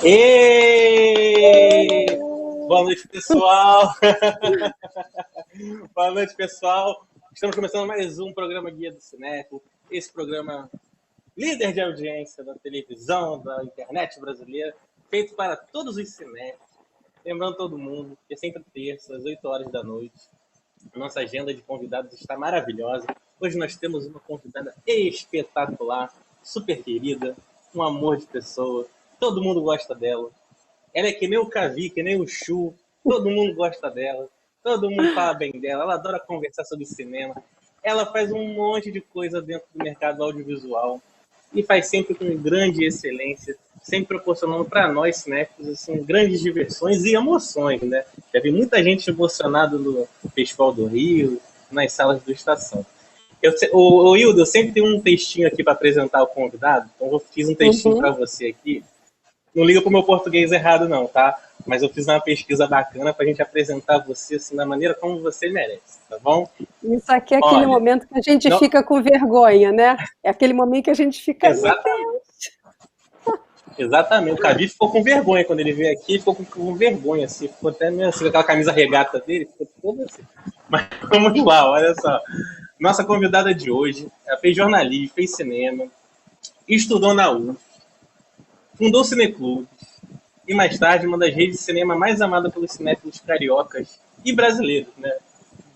E boa noite, pessoal. Boa noite, pessoal. Estamos começando mais um programa Guia do Cinéfilo. Esse programa líder de audiência da televisão, da internet brasileira, feito para todos os cinéfilos. Lembrando todo mundo que é sempre terça, às 8 horas da noite. A nossa agenda de convidados está maravilhosa. Hoje nós temos uma convidada espetacular, super querida, um amor de pessoa. Todo mundo gosta dela. Ela é que nem o Cavi, que nem o Chu. Todo mundo gosta dela. Todo mundo fala bem dela. Ela adora conversar sobre cinema. Ela faz um monte de coisa dentro do mercado audiovisual. E faz sempre com grande excelência, sempre proporcionando para nós cinéfilos assim, grandes diversões e emoções, né? Já vi muita gente emocionada no Festival do Rio, nas salas do Estação. O Hildo, eu sempre tenho um textinho aqui para apresentar o convidado, então eu fiz um textinho para você aqui. Não liga pro meu português errado, não, tá? Mas eu fiz uma pesquisa bacana pra gente apresentar você assim, da maneira como você merece, tá bom? Isso aqui é aquele momento que a gente fica com vergonha, né? É aquele momento que a gente fica... Exatamente. O Cavi ficou com vergonha quando ele veio aqui, ficou com vergonha, assim, ficou até meio assim, aquela camisa regata dele, ficou todo assim. Mas vamos lá, olha só. Nossa convidada de hoje, ela fez jornalismo, fez cinema, estudou na UF, fundou cineclubes e mais tarde uma das redes de cinema mais amada pelos cinéfilos cariocas e brasileiros, né?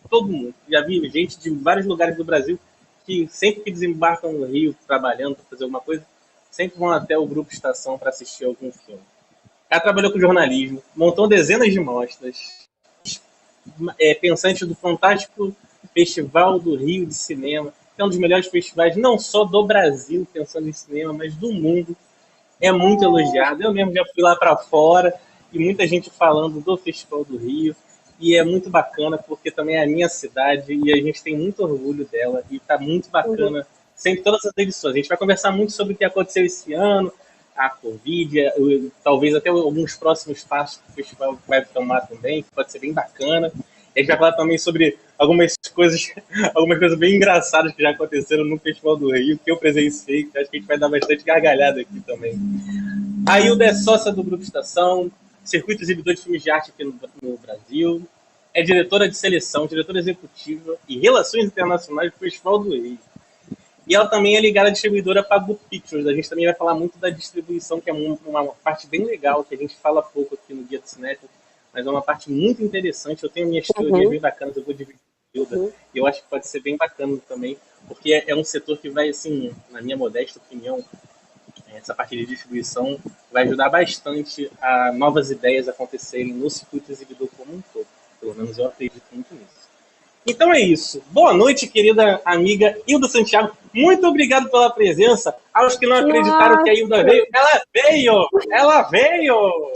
Todo mundo. Já vi gente de vários lugares do Brasil que sempre que desembarcam no Rio trabalhando para fazer alguma coisa, sempre vão até o Grupo Estação para assistir algum filme. Ela trabalhou com jornalismo, montou dezenas de mostras, pensante do fantástico Festival do Rio de Cinema, que é um dos melhores festivais não só do Brasil, pensando em cinema, mas do mundo. É muito elogiado. Eu mesmo já fui lá para fora e muita gente falando do Festival do Rio. E é muito bacana porque também é a minha cidade e a gente tem muito orgulho dela. E está muito bacana sempre todas as edições. A gente vai conversar muito sobre o que aconteceu esse ano, a Covid, talvez até alguns próximos passos que o festival vai tomar também, que pode ser bem bacana. E a gente vai falar também sobre algumas coisas bem engraçadas que já aconteceram no Festival do Rio, que eu presenciei, que acho que a gente vai dar bastante gargalhada aqui também. A Hilda é sócia do Grupo Estação, circuito exibidor de filmes de arte aqui no Brasil, é diretora de seleção, diretora executiva e relações internacionais do Festival do Rio. E ela também é ligada à distribuidora Pago Pictures. A gente também vai falar muito da distribuição, que é uma parte bem legal, que a gente fala pouco aqui no Guia do Cinéfilo, mas é uma parte muito interessante. Eu tenho minhas teorias bem bacanas, eu vou dividir com a Hilda, e eu acho que pode ser bem bacana também, porque é um setor que vai, assim, na minha modesta opinião, essa parte de distribuição vai ajudar bastante a novas ideias acontecerem no circuito exibidor como um todo. Pelo menos eu acredito muito nisso. Então é isso. Boa noite, querida amiga Hilda Santiago. Muito obrigado pela presença. Aos que não acreditaram que a Hilda veio, ela veio! Ela veio!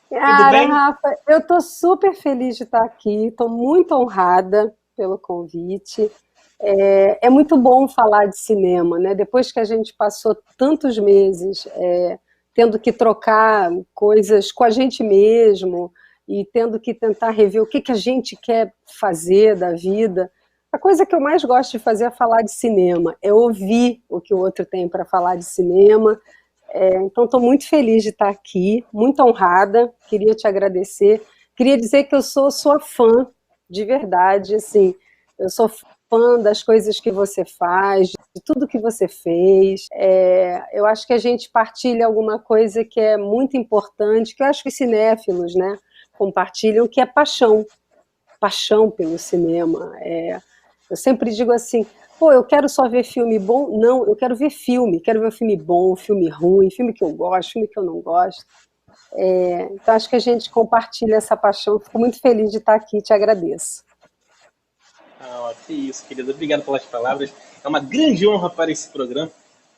Tudo bem? Rafa, eu estou super feliz de estar aqui. Estou muito honrada pelo convite. É muito bom falar de cinema, né? Depois que a gente passou tantos meses tendo que trocar coisas com a gente mesmo e tendo que tentar rever o que a gente quer fazer da vida, a coisa que eu mais gosto de fazer é falar de cinema, é ouvir o que o outro tem para falar de cinema. Então estou muito feliz de estar aqui, muito honrada, queria te agradecer, queria dizer que eu sou sua fã, de verdade, assim, eu sou fã das coisas que você faz, de tudo que você fez. Eu acho que a gente partilha alguma coisa que é muito importante, que eu acho que os cinéfilos, né, compartilham, que é paixão pelo cinema. Eu sempre digo assim, pô, eu quero só ver filme bom? Não, eu quero ver filme bom, filme ruim, filme que eu gosto, filme que eu não gosto. Então acho que a gente compartilha essa paixão, fico muito feliz de estar aqui, te agradeço. Que isso, querida. Obrigado pelas palavras. É uma grande honra para esse programa.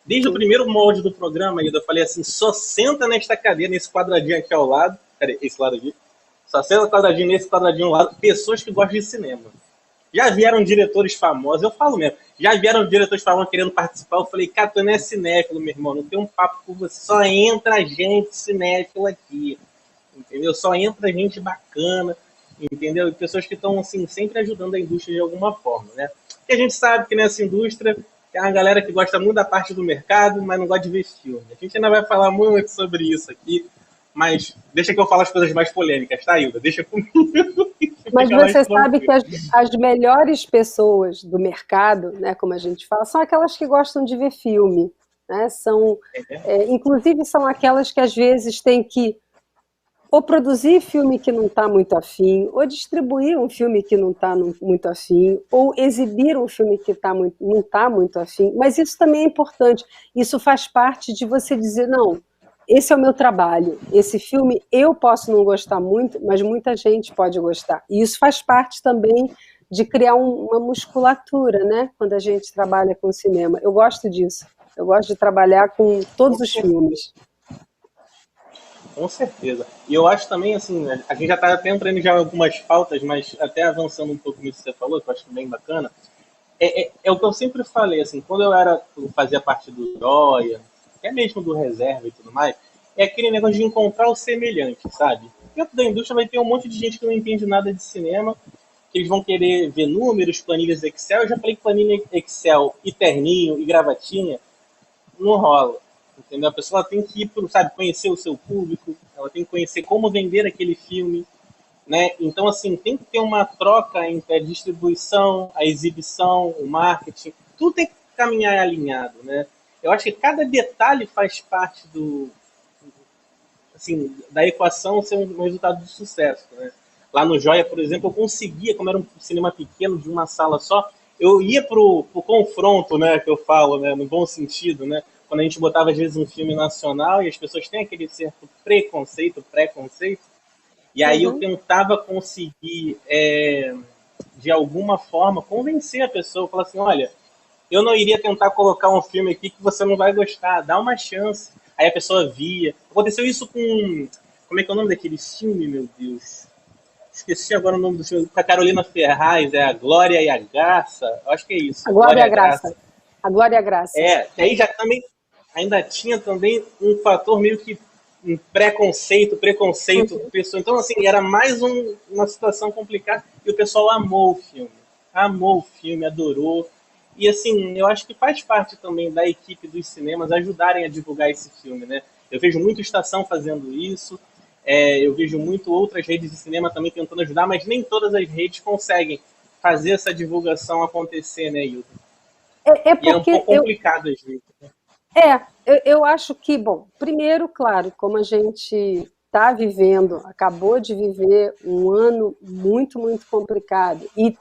Desde o primeiro molde do programa, eu falei assim, só senta nesta cadeira, nesse quadradinho aqui ao lado. Peraí, esse lado aqui. Só senta quadradinho nesse quadradinho ao lado. Pessoas que gostam de cinema. Já vieram diretores famosos, eu falo mesmo. Já vieram diretores famosos querendo participar. Eu falei, cara, tu não é cinéfilo, meu irmão. Não tem um papo com você. Só entra gente cinéfilo aqui. Entendeu? Só entra gente bacana. Entendeu? E pessoas que estão assim, sempre ajudando a indústria de alguma forma, né? Porque a gente sabe que nessa indústria tem uma galera que gosta muito da parte do mercado, mas não gosta de ver filme. A gente ainda vai falar muito sobre isso aqui, Mas deixa que eu falo as coisas mais polêmicas, tá, Hilda? Deixa comigo. Mas você sabe que as melhores pessoas do mercado, né, como a gente fala, são aquelas que gostam de ver filme. Né? Inclusive, são aquelas que às vezes têm que ou produzir filme que não está muito afim, ou distribuir um filme que não está muito afim, ou exibir um filme que não está muito afim. Mas isso também é importante. Isso faz parte de você dizer, não, esse é o meu trabalho, esse filme eu posso não gostar muito, mas muita gente pode gostar. E isso faz parte também de criar uma musculatura, né? Quando a gente trabalha com cinema. Eu gosto disso. Eu gosto de trabalhar com todos os filmes. Com certeza. E eu acho também, assim, a gente já está até entrando já em algumas pautas, mas até avançando um pouco nisso que você falou, que eu acho bem bacana, é o que eu sempre falei, assim, quando eu fazia parte do Joia, até mesmo do Reserva e tudo mais, é aquele negócio de encontrar o semelhante, sabe? Dentro da indústria vai ter um monte de gente que não entende nada de cinema, que eles vão querer ver números, planilhas Excel. Eu já falei que planilha Excel e terninho e gravatinha não rola. Entendeu? A pessoa tem que ir, sabe, conhecer o seu público, ela tem que conhecer como vender aquele filme, né? Então, assim, tem que ter uma troca entre a distribuição, a exibição, o marketing, tudo tem que caminhar alinhado, né? Eu acho que cada detalhe faz parte assim, da equação ser um resultado de sucesso, né? Lá no Joia, por exemplo, eu conseguia, como era um cinema pequeno de uma sala só, eu ia pro confronto, né, que eu falo, né, no bom sentido, né? Quando a gente botava, às vezes, um filme nacional e as pessoas têm aquele certo preconceito, e aí eu tentava conseguir, de alguma forma, convencer a pessoa, falar assim, olha, eu não iria tentar colocar um filme aqui que você não vai gostar, dá uma chance. Aí a pessoa via. Aconteceu isso com... Como é que é o nome daquele filme, meu Deus? Esqueci agora o nome do filme. Com a Carolina Ferraz, é A Glória e a Graça. Eu acho que é isso. A Glória e a Graça. A Glória e a Graça. Que aí já também... Ainda tinha também um fator meio que um preconceito, pessoa. Então, assim, era mais uma situação complicada. E o pessoal amou o filme, adorou. E, assim, eu acho que faz parte também da equipe dos cinemas ajudarem a divulgar esse filme, né? Eu vejo muito Estação fazendo isso, eu vejo muito outras redes de cinema também tentando ajudar, mas nem todas as redes conseguem fazer essa divulgação acontecer, né, Hilda? E é um pouco complicado às vezes, né? Eu acho que, bom, primeiro, claro, como a gente está vivendo, acabou de viver um ano muito, muito complicado e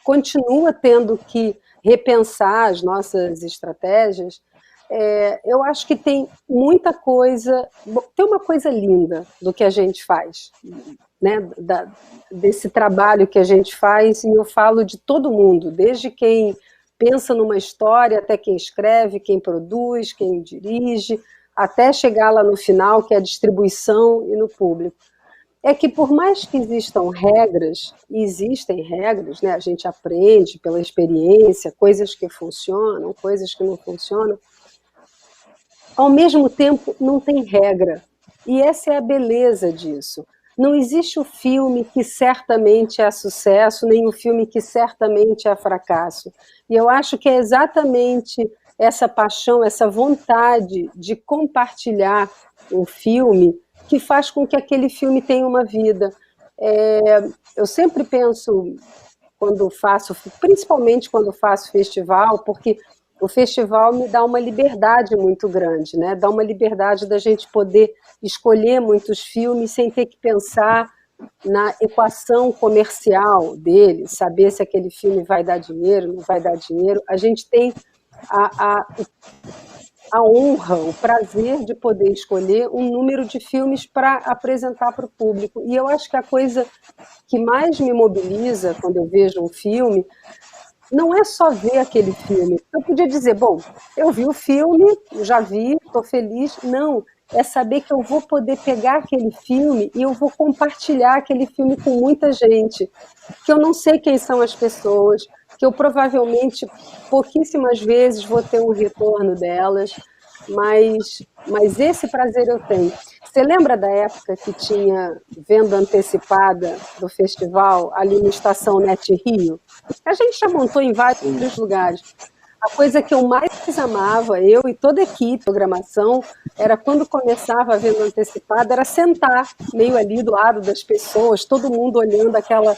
continua tendo que repensar as nossas estratégias, eu acho que tem muita coisa, tem uma coisa linda do que a gente faz, né, desse trabalho que a gente faz, e eu falo de todo mundo, desde quem pensa numa história, até quem escreve, quem produz, quem dirige, até chegar lá no final, que é a distribuição e no público. É que por mais que existam regras, e existem regras, né, a gente aprende pela experiência, coisas que funcionam, coisas que não funcionam, ao mesmo tempo não tem regra. E essa é a beleza disso. Não existe o filme que certamente é sucesso, nem o filme que certamente é fracasso. E eu acho que é exatamente essa paixão, essa vontade de compartilhar um filme que faz com que aquele filme tenha uma vida. Eu sempre penso, principalmente quando faço festival, porque o festival me dá uma liberdade muito grande, né? Dá uma liberdade da gente poder escolher muitos filmes sem ter que pensar na equação comercial dele, saber se aquele filme vai dar dinheiro, não vai dar dinheiro. A gente tem a honra, o prazer de poder escolher um número de filmes para apresentar para o público. E eu acho que a coisa que mais me mobiliza quando eu vejo um filme não é só ver aquele filme. Eu podia dizer, bom, eu vi o filme, já vi, estou feliz. Não, é saber que eu vou poder pegar aquele filme e eu vou compartilhar aquele filme com muita gente, que eu não sei quem são as pessoas, que eu provavelmente, pouquíssimas vezes, vou ter um retorno delas, mas esse prazer eu tenho. Você lembra da época que tinha venda antecipada do festival ali na Estação Net Rio? A gente já montou em vários lugares. A coisa que eu mais amava, eu e toda a equipe de programação, era quando começava a venda antecipada, era sentar meio ali do lado das pessoas, todo mundo olhando aquela,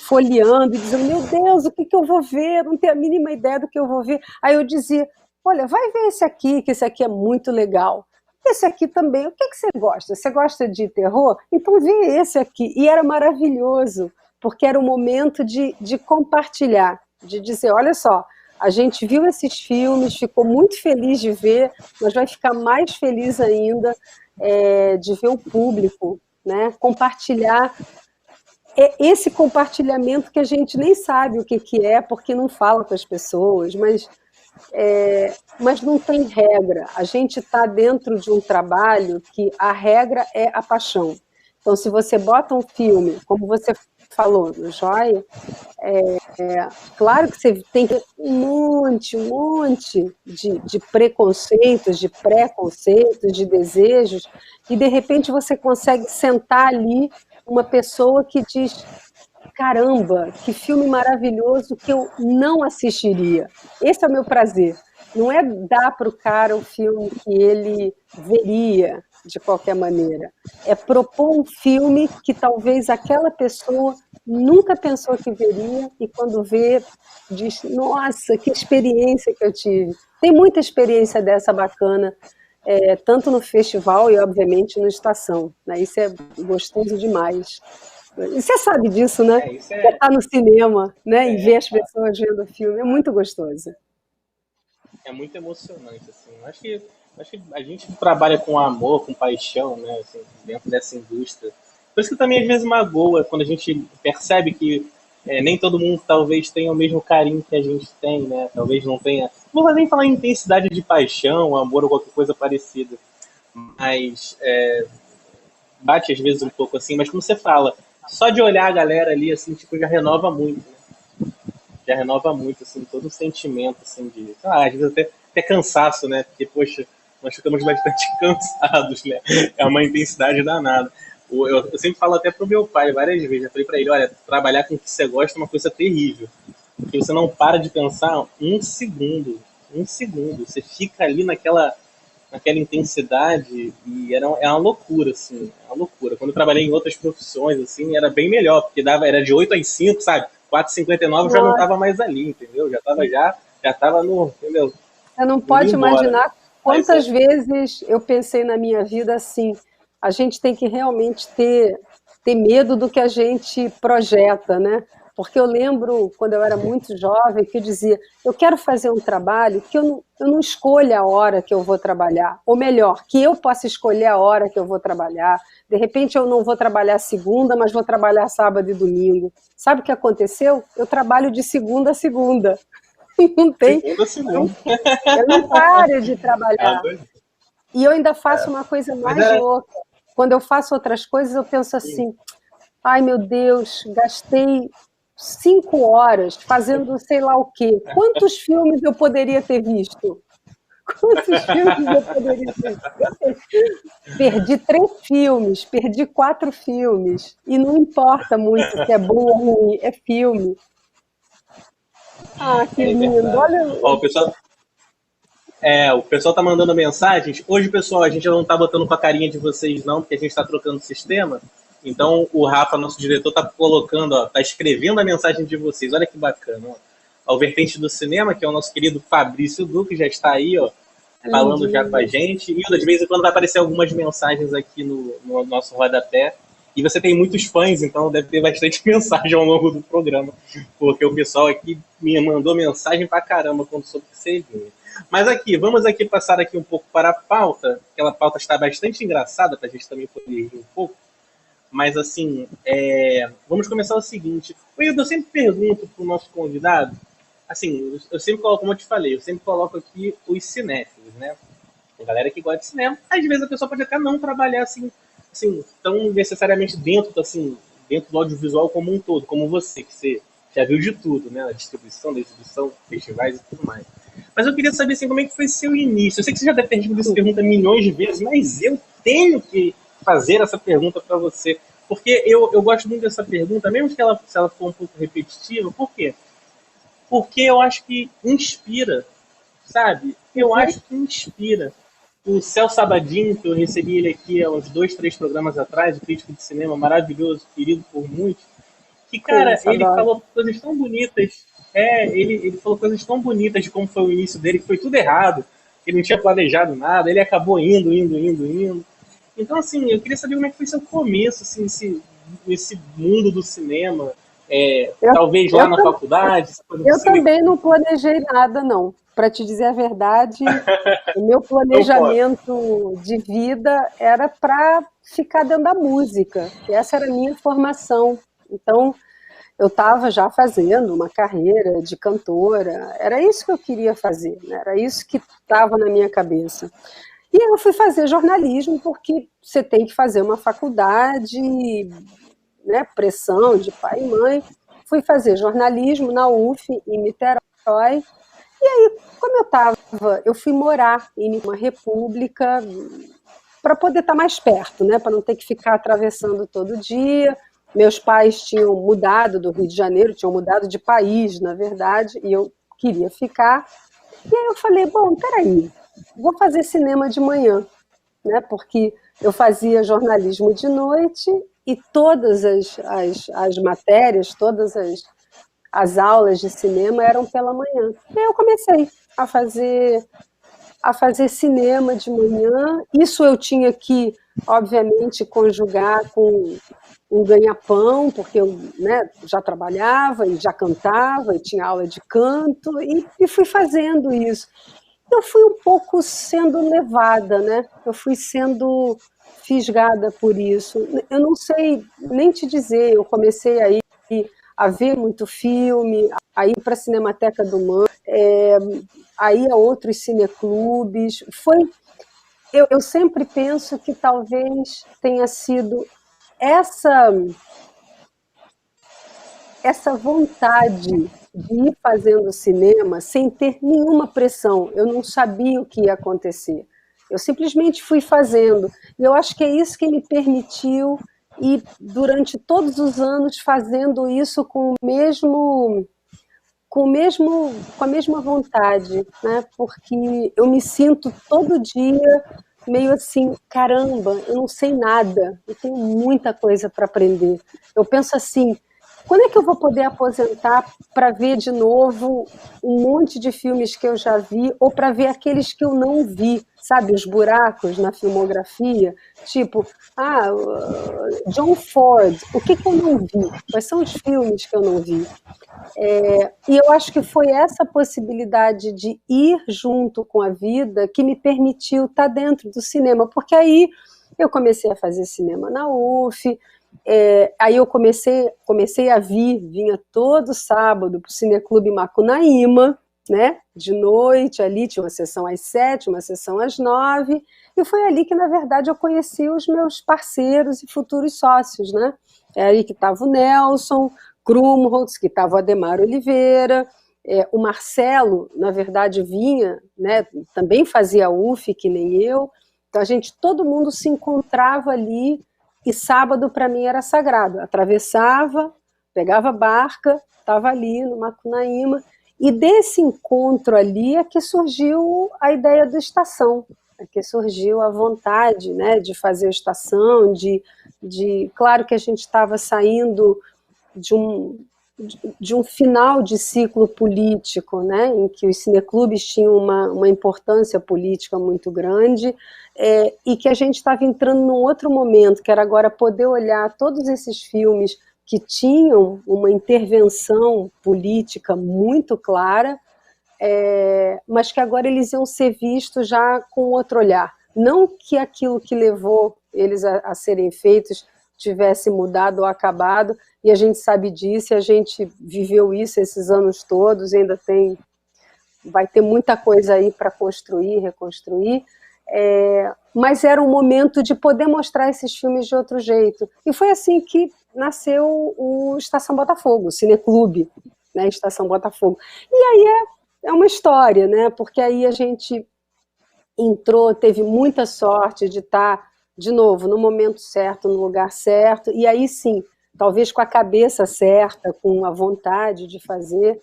folheando e dizendo, meu Deus, o que que eu vou ver? Não tenho a mínima ideia do que eu vou ver. Aí eu dizia, olha, vai ver esse aqui, que esse aqui é muito legal. Esse aqui também, o que que você gosta? Você gosta de terror? Então vê esse aqui. E era maravilhoso, porque era o momento de compartilhar, de dizer, olha só, a gente viu esses filmes, ficou muito feliz de ver, mas vai ficar mais feliz ainda de ver o público, né? Compartilhar. É esse compartilhamento que a gente nem sabe o que que é, porque não fala com as pessoas, mas não tem regra. A gente está dentro de um trabalho que a regra é a paixão. Então, se você bota um filme, como você falou, no Joia, claro que você tem um monte de preconceitos, de preconceitos, de desejos, e de repente você consegue sentar ali uma pessoa que diz, caramba, que filme maravilhoso que eu não assistiria. Esse é o meu prazer. Não é dar para o cara o filme que ele veria de qualquer maneira. É propor um filme que talvez aquela pessoa nunca pensou que veria e quando vê, diz, nossa, que experiência que eu tive. Tem muita experiência dessa bacana, tanto no festival e, obviamente, no Estação. Né? Isso é gostoso demais. E você sabe disso, né? Você está no cinema, né? E ver as pessoas vendo o filme. É muito gostoso. É muito emocionante, assim. Acho que a gente trabalha com amor, com paixão, né? Assim, dentro dessa indústria. Por isso que também às vezes magoa quando a gente percebe que nem todo mundo talvez tenha o mesmo carinho que a gente tem, né? Talvez não tenha. Não vou nem falar em intensidade de paixão, amor ou qualquer coisa parecida. Mas bate às vezes um pouco assim, mas como você fala, só de olhar a galera ali, assim, tipo, já renova muito, né? Já renova muito, assim, todo o sentimento, assim, de, às vezes até cansaço, né? Porque, poxa, nós ficamos bastante cansados, né? É uma intensidade danada. Eu sempre falo até pro meu pai, várias vezes, já falei pra ele, olha, trabalhar com o que você gosta é uma coisa terrível, porque você não para de pensar um segundo, você fica ali naquela intensidade e é uma loucura, assim, é uma loucura. Quando eu trabalhei em outras profissões, assim, era bem melhor, porque era de 8 às 5, sabe? 4h59 já não estava mais ali, entendeu? Já tava no, entendeu? Você não pode imaginar quantas vezes eu pensei na minha vida assim, a gente tem que realmente ter medo do que a gente projeta, né? Porque eu lembro, quando eu era muito jovem, que eu dizia, eu quero fazer um trabalho que eu não escolha a hora que eu vou trabalhar, ou melhor, que eu possa escolher a hora que eu vou trabalhar. De repente eu não vou trabalhar segunda, mas vou trabalhar sábado e domingo. Sabe o que aconteceu? Eu trabalho de segunda a segunda. Não tem. Segunda. Eu não paro de trabalhar. E eu ainda faço uma coisa mais louca. Quando eu faço outras coisas, eu penso assim, ai meu Deus, gastei 5 horas fazendo sei lá o quê. Quantos filmes eu poderia ter visto? Quantos filmes eu poderia ter visto? Perdi 3 filmes, perdi 4 filmes. E não importa muito se é bom ou ruim, é filme. Ah, que lindo. Olha. Ó, o pessoal tá mandando mensagens. Hoje, pessoal, a gente não tá botando com a carinha de vocês, não, porque a gente tá trocando o sistema. Então, o Rafa, nosso diretor, tá colocando, ó, tá escrevendo a mensagem de vocês. Olha que bacana, ó. O Vertente do Cinema, que é o nosso querido Fabrício Duque, já está aí, ó, falando já com a gente. E de vez em quando vai aparecer algumas mensagens aqui no nosso rodapé. E você tem muitos fãs, então deve ter bastante mensagem ao longo do programa, porque o pessoal aqui me mandou mensagem pra caramba quando soube que você vinha. Mas vamos passar aqui um pouco para a pauta. Aquela pauta está bastante engraçada, para a gente também poder rir um pouco. Mas, assim, vamos começar o seguinte. Eu sempre pergunto para o nosso convidado, assim, eu sempre coloco, como eu te falei, eu sempre coloco aqui os cinéfilos, né? A galera que gosta de cinema. Às vezes a pessoa pode até não trabalhar, assim tão necessariamente dentro do audiovisual como um todo, como você, que você já viu de tudo, né? A distribuição, da exibição, festivais e tudo mais. Mas eu queria saber, assim, como é que foi seu início. Eu sei que você já deve ter respondido essa pergunta milhões de vezes, mas eu tenho que fazer essa pergunta para você, porque eu gosto muito dessa pergunta, mesmo que se ela for um pouco repetitiva. Por quê? Porque eu acho que inspira sabe? Eu acho que inspira. O Celso Sabadin, que eu recebi ele aqui há uns 2, 3 programas atrás, o crítico de cinema maravilhoso, querido por muitos, que, cara, Isso, ele adoro. falou coisas tão bonitas. Ele falou coisas tão bonitas de como foi o início dele, que foi tudo errado. Ele não tinha planejado nada, ele acabou indo. Então, assim, eu queria saber como é que foi seu começo, assim, nesse mundo do cinema. Eu, Talvez lá eu, na faculdade, você foi no eu cine. também não planejei nada, não. Para te dizer a verdade, o meu Então, pô, planejamento de vida era para ficar dentro da música, que essa era a minha formação. Então, eu estava já fazendo uma carreira de cantora, era isso que eu queria fazer, né? Era isso que estava na minha cabeça. E eu fui fazer jornalismo porque você tem que fazer uma faculdade, né, pressão de pai e mãe. Fui fazer jornalismo na UF, em Niterói. Como eu fui morar em uma república para poder estar mais perto, né, para não ter que ficar atravessando todo dia. Meus pais tinham mudado do Rio de Janeiro, tinham mudado de país, na verdade, e eu queria ficar. E aí eu falei, bom, peraí, vou fazer cinema de manhã, né? Porque eu fazia jornalismo de noite e todas as matérias, as aulas de cinema eram pela manhã. E aí eu comecei a fazer a fazer cinema de manhã. Isso eu tinha que, obviamente, conjugar com um ganha-pão, porque eu, né, já trabalhava e já cantava e tinha aula de canto e fui fazendo isso. Eu fui um pouco sendo levada, né? Eu fui sendo fisgada por isso. Eu não sei nem te dizer, eu comecei aí a ver muito filme, a ir para a Cinemateca do MAN, a ir a outros cineclubes. Eu sempre penso que talvez tenha sido essa, essa vontade de ir fazendo cinema sem ter nenhuma pressão. Eu não sabia o que ia acontecer. Eu simplesmente fui fazendo. E eu acho que é isso que me permitiu ir durante todos os anos fazendo isso com a mesma vontade, né? Porque eu me sinto todo dia meio assim, caramba, eu não sei nada, eu tenho muita coisa para aprender. Eu penso assim, quando é que eu vou poder aposentar para ver de novo um monte de filmes que eu já vi ou para ver aqueles que eu não vi, sabe, os buracos na filmografia, tipo, John Ford, o que eu não vi? Quais são os filmes que eu não vi? E eu acho que foi essa possibilidade de ir junto com a vida que me permitiu estar dentro do cinema, porque aí eu comecei a fazer cinema na UF, aí eu comecei a vinha todo sábado para o Cineclube Macunaíma, né? De noite, ali tinha uma sessão às 7, uma sessão às 9, e foi ali que, na verdade, eu conheci os meus parceiros e futuros sócios, né? É aí que estava o Nelson Krumholtz, que estava o Ademar Oliveira, o Marcelo, na verdade, vinha, né, também fazia UF, que nem eu, então todo mundo se encontrava ali, e sábado para mim era sagrado, atravessava, pegava a barca, estava ali no Macunaíma, e desse encontro ali é que surgiu a ideia do Estação, é que surgiu a vontade, né, de fazer a Estação, claro que a gente estava saindo de um final de ciclo político, né, em que os cineclubes tinham uma importância política muito grande, e que a gente estava entrando num outro momento, que era agora poder olhar todos esses filmes que tinham uma intervenção política muito clara, mas que agora eles iam ser vistos já com outro olhar. Não que aquilo que levou eles a serem feitos tivesse mudado ou acabado, e a gente sabe disso, e a gente viveu isso esses anos todos, e ainda vai ter muita coisa aí para construir, reconstruir, mas era um momento de poder mostrar esses filmes de outro jeito. E foi assim que nasceu o Estação Botafogo, o Cineclube, né, Estação Botafogo. E aí é uma história, né, porque aí a gente entrou, teve muita sorte de estar, de novo, no momento certo, no lugar certo, e aí sim, talvez com a cabeça certa, com a vontade de fazer,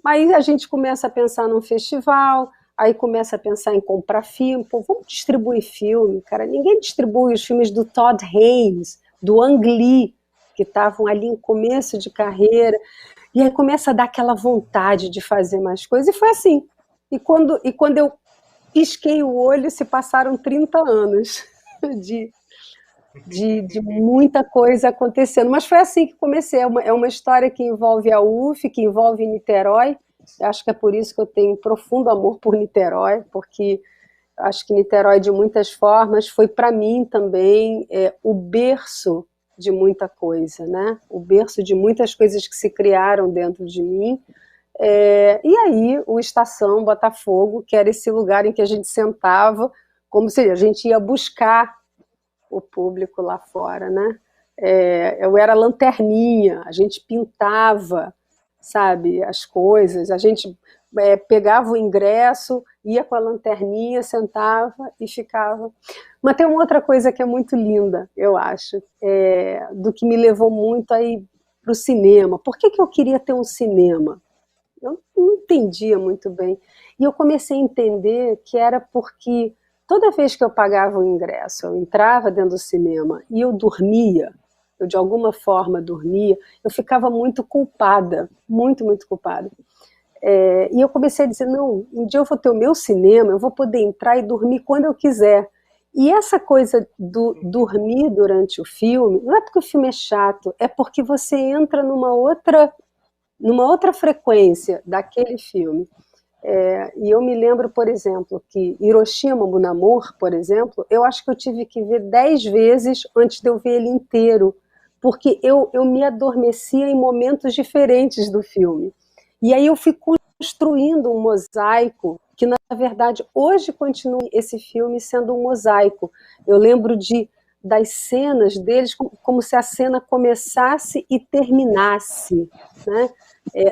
Aí a gente começa a pensar num festival, aí começa a pensar em comprar filme. Pô, vamos distribuir filme, cara. Ninguém distribui os filmes do Todd Haynes, do Ang Lee, que estavam ali em começo de carreira. E aí começa a dar aquela vontade de fazer mais coisas. E foi assim. E quando eu pisquei o olho, se passaram 30 anos de, de muita coisa acontecendo. Mas foi assim que comecei. É uma história que envolve a UF, que envolve Niterói. Acho que é por isso que eu tenho um profundo amor por Niterói, porque acho que Niterói, de muitas formas, foi para mim também o berço de muita coisa, né? O berço de muitas coisas que se criaram dentro de mim. E aí o Estação Botafogo, que era esse lugar em que a gente sentava, como se a gente ia buscar o público lá fora, né? Eu era lanterninha, a gente pintava, sabe, as coisas, a gente pegava o ingresso, ia com a lanterninha, sentava e ficava. Mas tem uma outra coisa que é muito linda, eu acho, do que me levou muito aí para o cinema. Por que eu queria ter um cinema? Eu não entendia muito bem. E eu comecei a entender que era porque toda vez que eu pagava o ingresso, eu entrava dentro do cinema e eu dormia, eu de alguma forma dormia, eu ficava muito culpada, muito, muito culpada. E eu comecei a dizer, não, um dia eu vou ter o meu cinema, eu vou poder entrar e dormir quando eu quiser. E essa coisa do dormir durante o filme, não é porque o filme é chato, é porque você entra numa outra frequência daquele filme. E eu me lembro, por exemplo, que Hiroshima, Mon Amour, por exemplo, eu acho que eu tive que ver 10 vezes antes de eu ver ele inteiro, porque eu me adormecia em momentos diferentes do filme. E aí eu fui construindo um mosaico que, na verdade, hoje continua esse filme sendo um mosaico. Eu lembro das cenas deles como se a cena começasse e terminasse, né?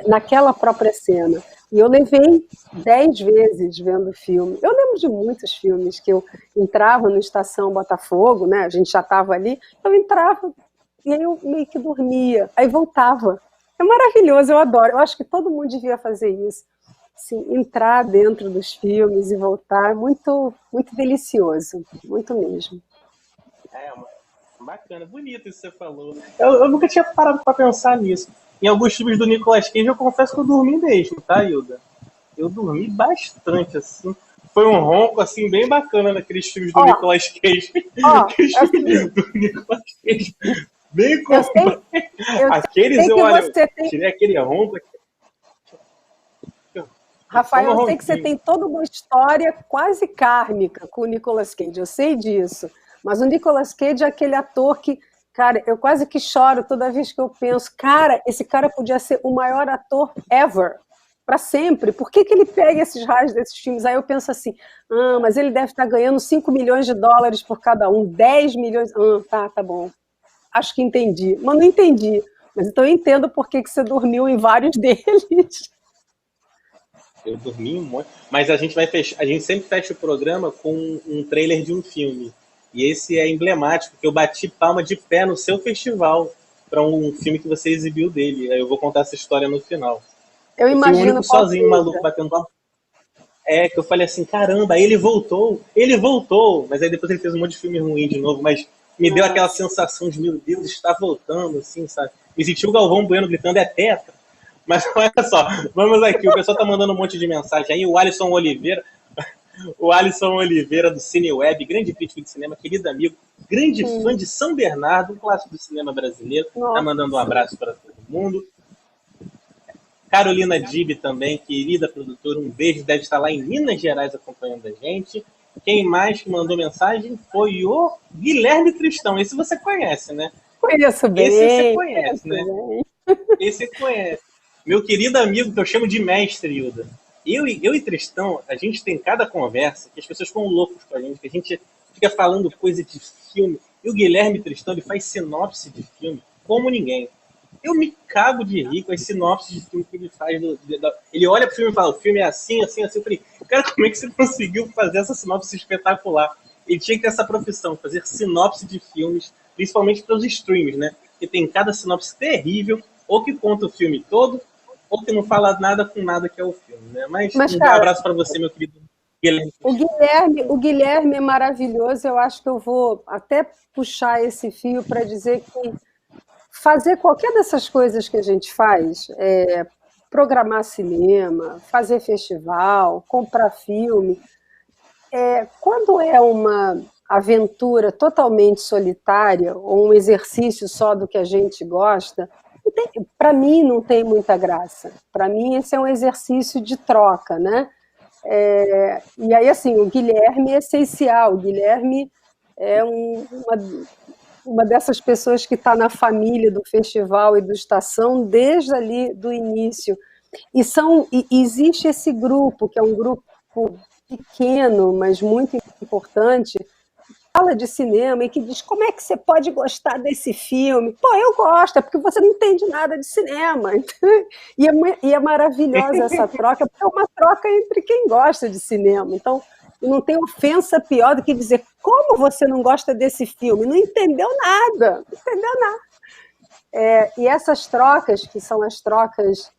Naquela própria cena. E eu levei 10 vezes vendo o filme. Eu lembro de muitos filmes que eu entrava no Estação Botafogo, né? A gente já estava ali, eu entrava e aí eu meio que dormia, aí voltava. É maravilhoso, eu adoro. Eu acho que todo mundo devia fazer isso. Assim, entrar dentro dos filmes e voltar, muito, muito delicioso, muito mesmo. Bacana, bonito isso que você falou. Eu nunca tinha parado para pensar nisso. Em alguns filmes do Nicolas Cage, eu confesso que eu dormi mesmo, tá, Hilda? Eu dormi bastante, assim. Foi um ronco, assim, bem bacana naqueles filmes do Nicolas Cage. Aqueles filmes do Nicolas Cage. Bem como... Aqueles eu olho, tirei aquele ronco. Rafael, eu sei que você tem toda uma história quase kármica com o Nicolas Cage, eu sei disso. Mas o Nicolas Cage é aquele ator que, cara, eu quase que choro toda vez que eu penso, cara, esse cara podia ser o maior ator ever, para sempre. Por que ele pega esses raios desses filmes? Aí eu penso assim, mas ele deve estar ganhando 5 milhões de dólares por cada um, 10 milhões... tá bom. Acho que entendi. Mas não entendi. Mas então eu entendo por que você dormiu em vários deles. Eu dormi um monte. Mas a gente sempre fecha o programa com um trailer de um filme. E esse é emblemático, que eu bati palma de pé no seu festival para um filme que você exibiu dele. Eu vou contar essa história no final. Eu imagino. Fui o único sozinho, maluco, batendo palma. Que eu falei assim, caramba, ele voltou. Mas aí depois ele fez um monte de filme ruim de novo, mas me deu aquela sensação de, meu Deus, está voltando, assim, sabe? Me senti o Galvão Bueno gritando, é tetra. Mas olha só, vamos aqui, o pessoal tá mandando um monte de mensagem aí, o Alisson Oliveira do CineWeb, grande crítico de cinema, querido amigo, grande fã de São Bernardo, um clássico do cinema brasileiro, tá mandando um abraço para todo mundo. Carolina Dib também, querida produtora, um beijo, deve estar lá em Minas Gerais acompanhando a gente. Quem mais que mandou mensagem foi o Guilherme Tristão, esse você conhece, né? Conheço bem. Esse você conhece, né? Esse você conhece. Meu querido amigo, que eu chamo de mestre, Hilda. Eu e Tristão, a gente tem cada conversa que as pessoas ficam loucas com a gente fica falando coisa de filme. E o Guilherme Tristão, ele faz sinopse de filme como ninguém. Eu me cago de rir com as sinopses de filme que ele faz. Ele olha pro filme e fala, o filme é assim, assim, assim. Eu falei, cara, como é que você conseguiu fazer essa sinopse espetacular? Ele tinha que ter essa profissão, fazer sinopse de filmes, principalmente para os streams, né? Porque tem cada sinopse terrível, ou que conta o filme todo, ou que não fala nada com nada, que é o filme, né? Mas um cara, abraço para você, meu querido Guilherme. O Guilherme é maravilhoso. Eu acho que eu vou até puxar esse fio para dizer que fazer qualquer dessas coisas que a gente faz, programar cinema, fazer festival, comprar filme, quando é uma aventura totalmente solitária ou um exercício só do que a gente gosta, para mim não tem muita graça. Para mim esse é um exercício de troca, né? E aí assim, o Guilherme é essencial. O Guilherme é uma dessas pessoas que está na família do festival e do Estação desde ali do início. E existe esse grupo, que é um grupo pequeno, mas muito importante, fala de cinema e que diz: como é que você pode gostar desse filme? Pô, eu gosto, é porque você não entende nada de cinema. E é maravilhosa essa troca, porque é uma troca entre quem gosta de cinema. Então, não tem ofensa pior do que dizer: como você não gosta desse filme? Não entendeu nada, não entendeu nada. E essas trocas, que são as trocas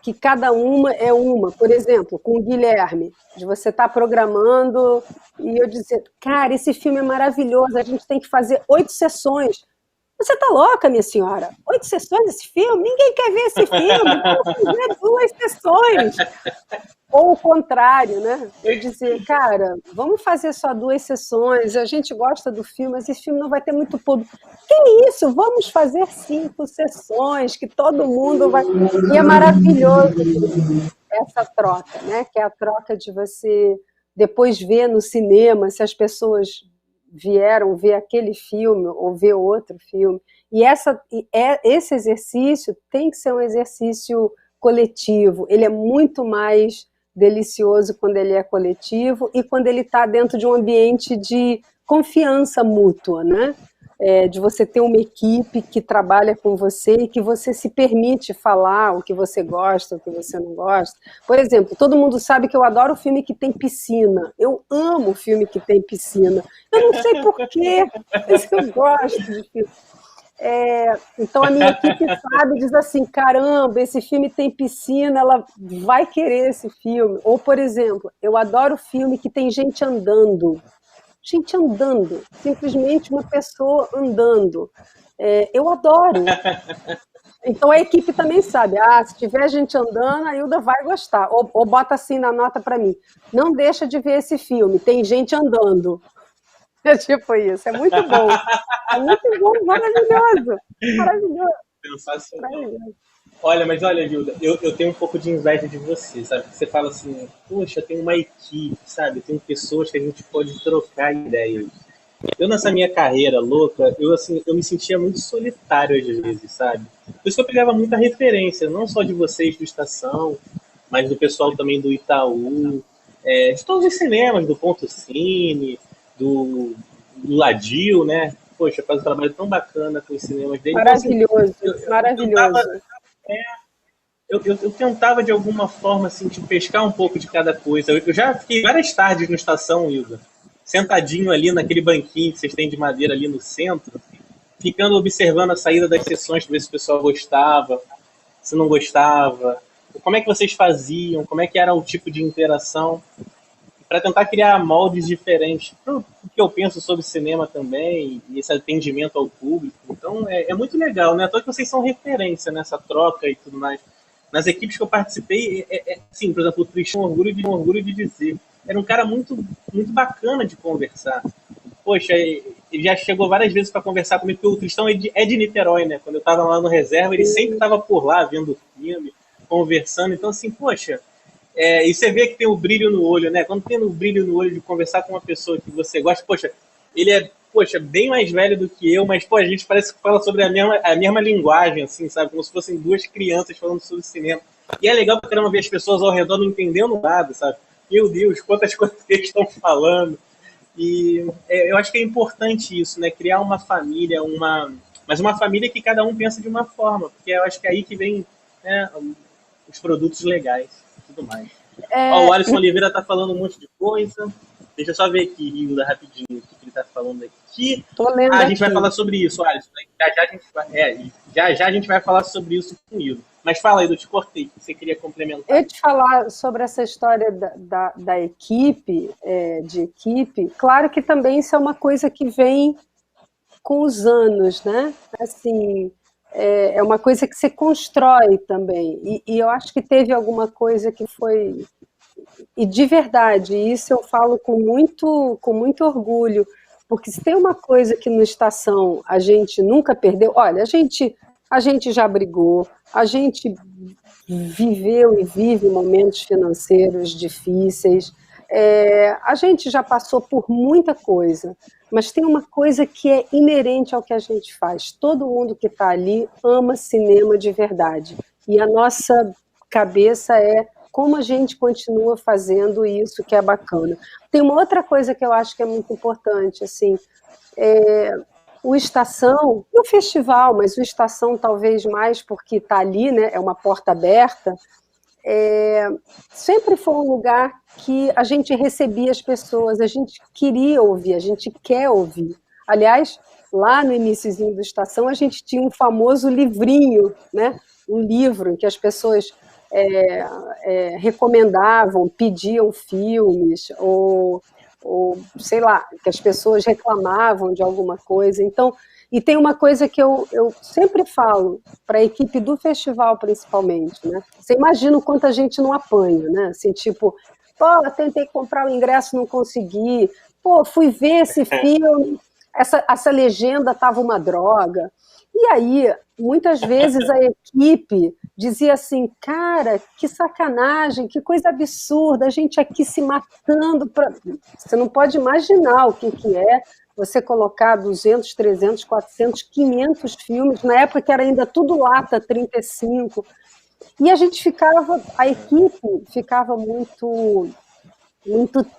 que cada uma é uma. Por exemplo, com o Guilherme, de você estar programando e eu dizer: cara, esse filme é maravilhoso, a gente tem que fazer 8 sessões. Você está louca, minha senhora? 8 sessões desse filme? Ninguém quer ver esse filme, vamos fazer 2 sessões. Ou o contrário, né? Eu dizer: cara, vamos fazer só 2 sessões, a gente gosta do filme, mas esse filme não vai ter muito público. Que isso? Vamos fazer 5 sessões, que todo mundo vai... E é maravilhoso essa troca, né? Que é a troca de você depois ver no cinema se as pessoas vieram ver aquele filme ou ver outro filme. E esse exercício tem que ser um exercício coletivo. Ele é muito mais delicioso quando ele é coletivo e quando ele está dentro de um ambiente de confiança mútua, né? De você ter uma equipe que trabalha com você e que você se permite falar o que você gosta, o que você não gosta. Por exemplo, todo mundo sabe que eu adoro filme que tem piscina. Eu amo filme que tem piscina. Eu não sei porquê, mas eu gosto de filme. Então a minha equipe sabe, diz assim: caramba, esse filme tem piscina, ela vai querer esse filme. Ou, por exemplo, eu adoro filme que tem gente andando, simplesmente uma pessoa andando. Eu adoro. Então a equipe também sabe: se tiver gente andando, a Hilda vai gostar. Ou bota assim na nota para mim: não deixa de ver esse filme, tem gente andando. É tipo isso, é muito bom. É muito bom, maravilhoso. Maravilhoso. Sensacional. Olha, Hilda, eu tenho um pouco de inveja de você, sabe? Você fala assim: poxa, tem uma equipe, sabe? Tem pessoas que a gente pode trocar ideias. Eu, nessa minha carreira louca, eu me sentia muito solitário às vezes, sabe? Por isso que eu pegava muita referência, não só de vocês do Estação, mas do pessoal também do Itaú, de todos os cinemas, do Ponto Cine, do Ladil, né? Poxa, faz um trabalho tão bacana com os cinemas dele. Maravilhoso, então, assim, maravilhoso. Eu tentava, de alguma forma, assim, de pescar um pouco de cada coisa. Eu já fiquei várias tardes no Estação, Hilda, sentadinho ali naquele banquinho que vocês têm de madeira ali no centro, ficando observando a saída das sessões para ver se o pessoal gostava, se não gostava, como é que vocês faziam, como é que era o tipo de interação, para tentar criar moldes diferentes do que eu penso sobre cinema também, e esse atendimento ao público. Então é muito legal, né? Até que vocês são referência nessa troca e tudo mais. Nas equipes que eu participei, sim, por exemplo, o Tristan, orgulho de dizer, era um cara muito, muito bacana de conversar. Poxa, ele já chegou várias vezes para conversar comigo, porque o Tristão é de Niterói, né? Quando eu estava lá no reserva, ele sempre estava por lá, vendo o filme, conversando. Então, assim, poxa, e você vê que tem o brilho no olho, né? Quando tem o brilho no olho de conversar com uma pessoa que você gosta, poxa, ele é, bem mais velho do que eu, mas, pô, a gente parece que fala sobre a mesma linguagem, assim, sabe? Como se fossem duas crianças falando sobre cinema. E é legal pra caramba ver as pessoas ao redor não entendendo nada, sabe? Meu Deus, quantas coisas eles estão falando. E eu acho que é importante isso, né? Criar uma família, mas uma família que cada um pensa de uma forma, porque eu acho que é aí que vem, né, os produtos legais e tudo mais. O Alisson Oliveira tá falando um monte de coisa. Deixa eu só ver aqui, Hilda, rapidinho, o que ele está falando aqui. Tô lendo a aqui. gente vai falar sobre isso, Alisson. Já a gente vai falar sobre isso com o Hilda. Mas fala aí, eu te cortei, que você queria complementar. Eu te falar sobre essa história da equipe, de equipe, claro que também isso é uma coisa que vem com os anos, né? Assim, é uma coisa que se constrói também. E eu acho que teve alguma coisa que foi... E de verdade, isso eu falo com muito orgulho, porque se tem uma coisa que no Estação a gente nunca perdeu... Olha, a gente já brigou, a gente viveu e vive momentos financeiros difíceis, a gente já passou por muita coisa, mas tem uma coisa que é inerente ao que a gente faz. Todo mundo que está ali ama cinema de verdade. E a nossa cabeça é como a gente continua fazendo isso, que é bacana. Tem uma outra coisa que eu acho que é muito importante, assim, o Estação, e o festival, mas o Estação talvez mais porque está ali, né, é uma porta aberta, sempre foi um lugar que a gente recebia as pessoas, a gente queria ouvir, a gente quer ouvir. Aliás, lá no iniciozinho do Estação, a gente tinha um famoso livrinho, né, um livro em que as pessoas recomendavam, pediam filmes, ou sei lá, que as pessoas reclamavam de alguma coisa. Então, e tem uma coisa que eu sempre falo para a equipe do festival, principalmente, né? Você imagina o quanto a gente não apanha, né? Assim, tipo, pô, tentei comprar o ingresso, não consegui. Pô, fui ver esse filme, essa legenda estava uma droga. E aí, muitas vezes a equipe dizia assim, cara, que sacanagem, que coisa absurda, a gente aqui se matando. Você não pode imaginar o que é você colocar 200, 300, 400, 500 filmes, na época que era ainda tudo lata, 35. E a equipe ficava muito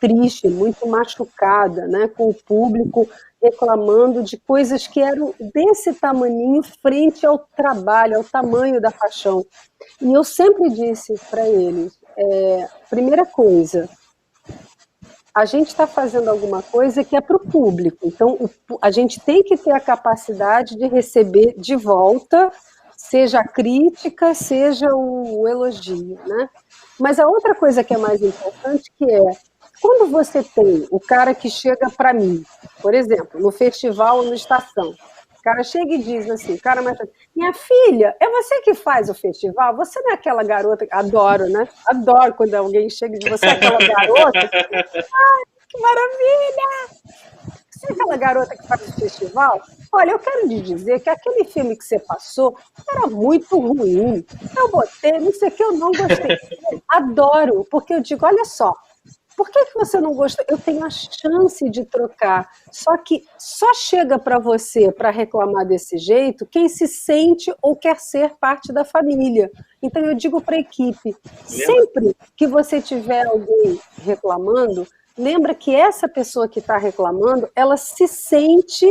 triste, muito machucada, né, com o público reclamando de coisas que eram desse tamaninho frente ao trabalho, ao tamanho da paixão. E eu sempre disse para eles, primeira coisa, a gente está fazendo alguma coisa que é para o público, então a gente tem que ter a capacidade de receber de volta, seja a crítica, seja o elogio, né? Mas a outra coisa que é mais importante que quando você tem o cara que chega para mim, por exemplo, no festival ou no Estação, o cara chega e diz assim, o cara mais minha filha, é você que faz o festival? Você não é aquela garota... Adoro, né? Adoro quando alguém chega e diz, você é aquela garota? Ai, que maravilha! Você é aquela garota que faz o festival? Olha, eu quero te dizer que aquele filme que você passou era muito ruim. Eu botei, não sei o que, eu não gostei. Eu adoro, porque eu digo, olha só, por que você não gostou? Eu tenho a chance de trocar. Só que só chega para você para reclamar desse jeito quem se sente ou quer ser parte da família. Então eu digo para a equipe, sempre que você tiver alguém reclamando, lembra que essa pessoa que está reclamando, ela se sente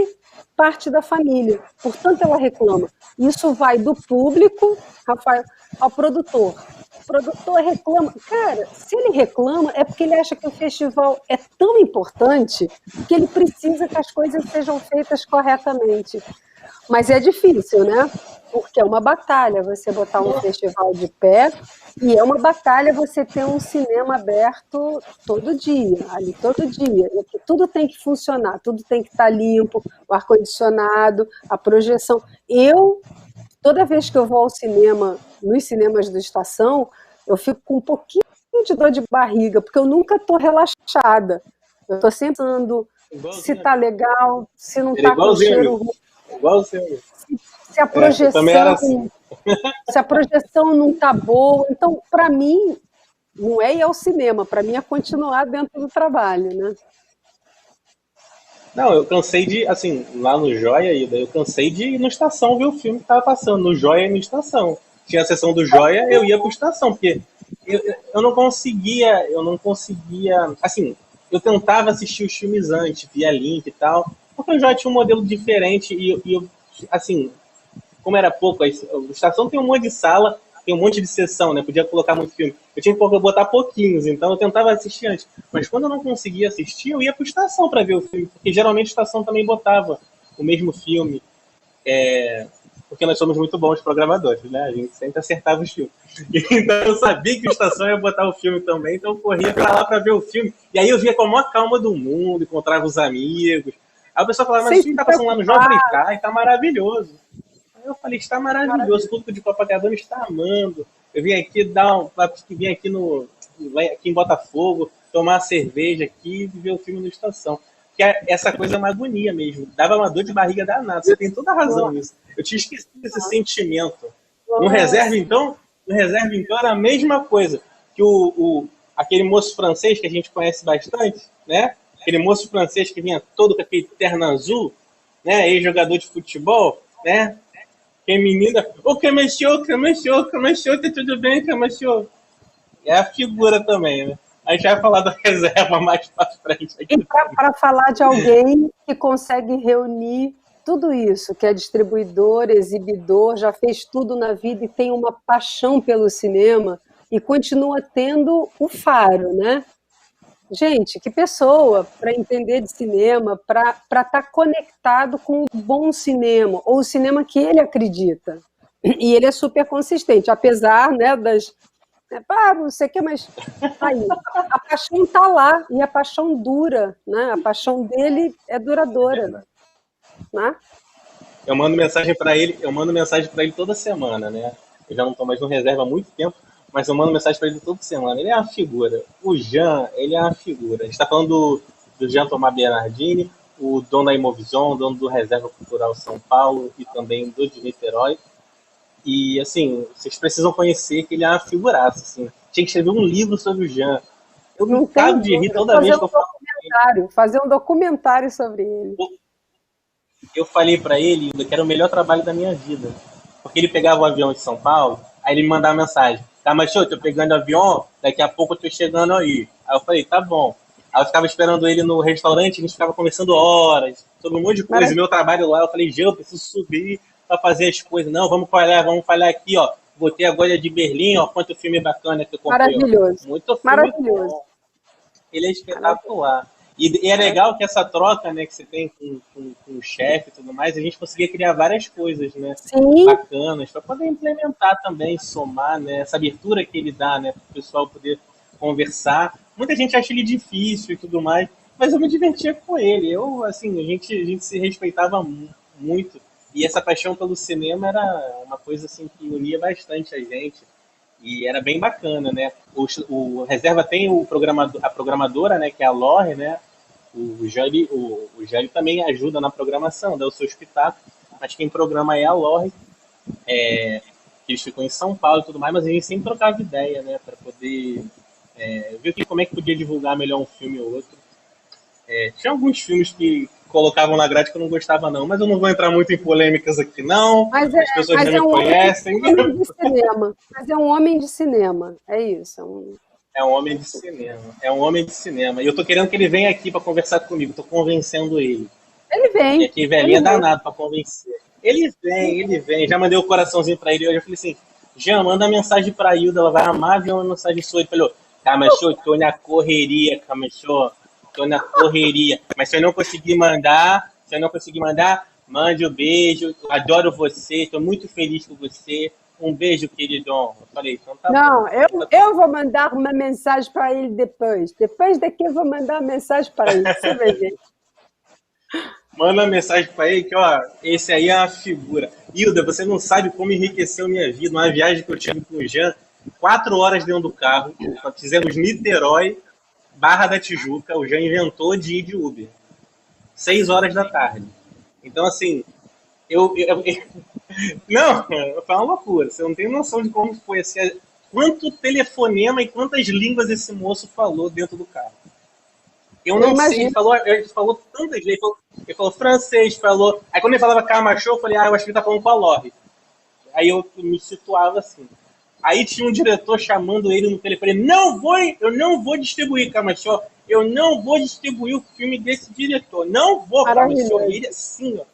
parte da família. Portanto, ela reclama. Isso vai do público, Rafael, ao produtor. O produtor reclama. Cara, se ele reclama, é porque ele acha que o festival é tão importante que ele precisa que as coisas sejam feitas corretamente. Mas é difícil, né? Porque é uma batalha você botar um festival de pé e é uma batalha você ter um cinema aberto todo dia, ali todo dia. E tudo tem que funcionar, tudo tem que estar limpo, o ar-condicionado, a projeção. Toda vez que eu vou ao cinema, nos cinemas da Estação, eu fico com um pouquinho de dor de barriga, porque eu nunca estou relaxada. Eu estou sempre pensando se está legal, se não está com cheiro ruim. Se a projeção, se a projeção não está boa. Então, para mim, não é ir ao cinema, para mim é continuar dentro do trabalho, né? Não, eu cansei de, assim, lá no Joia, eu cansei de ir no Estação ver o filme que estava passando, no Joia e no Estação. Tinha a sessão do Joia, eu ia pro Estação, porque eu não conseguia, assim, eu tentava assistir os filmes antes, via link e tal, porque o Joia tinha um modelo diferente e eu, assim, como era pouco, a Estação tem um monte de sala, tem um monte de sessão, né? Podia colocar muito filme. Eu tinha que botar pouquinhos, então eu tentava assistir antes. Mas quando eu não conseguia assistir, eu ia para Estação para ver o filme, porque geralmente a Estação também botava o mesmo filme. Porque nós somos muito bons programadores, né? A gente sempre acertava os filmes. Então eu sabia que o Estação ia botar o filme também, então eu corria pra lá pra ver o filme. E aí eu via com a maior calma do mundo, encontrava os amigos. Aí o pessoal falava, mas o filme tá passando lá no João? Eu falei, tá, e tá maravilhoso. Aí eu falei, está maravilhoso, o público de Copacabana está amando. Eu vim aqui vim aqui aqui em Botafogo, tomar uma cerveja aqui e ver o filme no Estação. Que essa coisa é uma agonia mesmo. Dava uma dor de barriga danada. Você tem toda a razão nisso. Eu tinha esquecido esse sentimento. No reserva, então, era a mesma coisa. Que aquele moço francês que a gente conhece bastante, né? Aquele moço francês que vinha todo com aquele terno azul, né? Ex-jogador de futebol, né? Que é menina. Ô, Camachô, tá tudo bem, Camachô? É a figura também, né? A gente vai falar da reserva mais para frente. E para falar de alguém que consegue reunir tudo isso, que é distribuidor, exibidor, já fez tudo na vida e tem uma paixão pelo cinema e continua tendo o Faro, né? Gente, que pessoa para entender de cinema, para estar conectado com o bom cinema, ou o cinema que ele acredita. E ele é super consistente, apesar, né, das... não sei o que, mas aí, a paixão está lá, e a paixão dura, né? A paixão dele é duradoura. Né? Eu mando mensagem para ele toda semana, né? Eu já não estou mais no reserva há muito tempo, mas eu mando mensagem para ele toda semana. Ele é uma figura. O Jean, ele é uma figura. A gente está falando do Jean Tomás Bernardini, o dono da Imovision, dono do Reserva Cultural São Paulo e também do de Niterói. E, assim, vocês precisam conhecer que ele é uma figuraça, assim. Tinha que escrever um livro sobre o Jean. Eu não cago de rir toda vez que eu falo. Fazer um documentário sobre ele. Eu falei para ele que era o melhor trabalho da minha vida. Porque ele pegava o avião de São Paulo, aí ele me mandava mensagem. Tá, mas eu tô pegando avião, daqui a pouco eu tô chegando aí. Aí eu falei, tá bom. Aí eu ficava esperando ele no restaurante, a gente ficava conversando horas, sobre um monte de coisa. Meu trabalho lá, eu falei, Jean, eu preciso subir para fazer as coisas. Não, vamos falar aqui, ó. Botei a Goya de Berlim, ó, quanto filme bacana que eu comprei. Maravilhoso. Muito filme maravilhoso. Bom. Ele é espetacular. E é legal que essa troca, né, que você tem com o chefe e tudo mais, a gente conseguia criar várias coisas, né? Sim. Bacanas, para poder implementar também, somar, né? Essa abertura que ele dá, né? Para o pessoal poder conversar. Muita gente acha ele difícil e tudo mais, mas eu me divertia com ele. Eu, assim, a gente se respeitava muito. E essa paixão pelo cinema era uma coisa assim que unia bastante a gente. E era bem bacana, né? O Reserva tem a programadora, né? Que é a Lore, né? O Jânio também ajuda na programação, dá o seu espetáculo, mas quem programa é a Lore. Eles ficam em São Paulo e tudo mais, mas a gente sempre trocava ideia, né? Para poder ver como é que podia divulgar melhor um filme ou outro. Tinha alguns filmes que colocavam na grade que eu não gostava, não, mas eu não vou entrar muito em polêmicas aqui, não. As pessoas já me conhecem. Mas é um homem de cinema, é isso. É um homem de cinema. É um homem de cinema. E eu tô querendo que ele venha aqui para conversar comigo. Tô convencendo ele. Ele vem. E aqui, velhinho, é danado para convencer. Ele vem. Já mandei o coraçãozinho para ele. Hoje eu falei assim, Jean, manda mensagem para a Hilda. Ela vai amar ver uma mensagem sua. Ele falou, Camachô, tô na correria, Camachô. Tô na correria. Mas se eu não conseguir mandar, mande um beijo. Adoro você. Tô muito feliz com você. Um beijo, queridão. Eu falei, então tá não, bom. Eu vou mandar uma mensagem para ele depois. Depois daqui eu vou mandar uma mensagem para ele. Você vai ver. Manda uma mensagem para ele que, ó, esse aí é uma figura. Hilda, você não sabe como enriqueceu minha vida. Uma viagem que eu tive com o Jean, 4 horas dentro do carro. Fizemos Niterói, Barra da Tijuca. O Jean inventou de ir de Uber. 6 horas da tarde. Então, assim, não, foi uma loucura. Você não tem noção de como foi assim, quanto telefonema e quantas línguas esse moço falou dentro do carro. Eu não sei, ele falou tantas vezes. Ele falou francês, falou. Aí quando ele falava Camachô, eu falei, eu acho que ele tá falando com a Lore. Aí eu me situava assim. Aí tinha um diretor chamando ele no telefone. Eu não vou distribuir Camachô. Eu não vou distribuir o filme desse diretor. Não vou, Camachô. E ele assim, ó.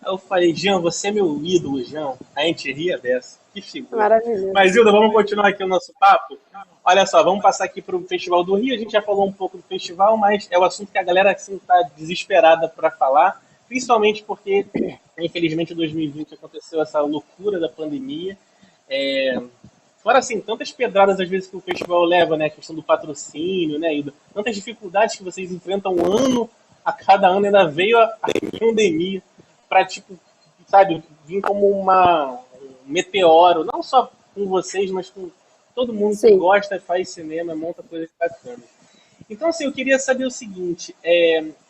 Aí eu falei, Jean, você é meu ídolo, Jean. A gente ria dessa. Que figura. Maravilhoso. Mas, Hilda, vamos continuar aqui o nosso papo. Olha só, vamos passar aqui para o Festival do Rio. A gente já falou um pouco do festival, mas é o assunto que a galera assim, está desesperada para falar, principalmente porque, infelizmente, em 2020 aconteceu essa loucura da pandemia. Fora, assim, tantas pedradas às vezes que o festival leva, né? A questão do patrocínio, né, Hilda? Tantas dificuldades que vocês enfrentam a cada ano, ainda veio a pandemia para, tipo, sabe, vir como um meteoro, não só com vocês, mas com todo mundo que gosta, faz cinema, monta coisas bacanas. Então, assim, eu queria saber o seguinte,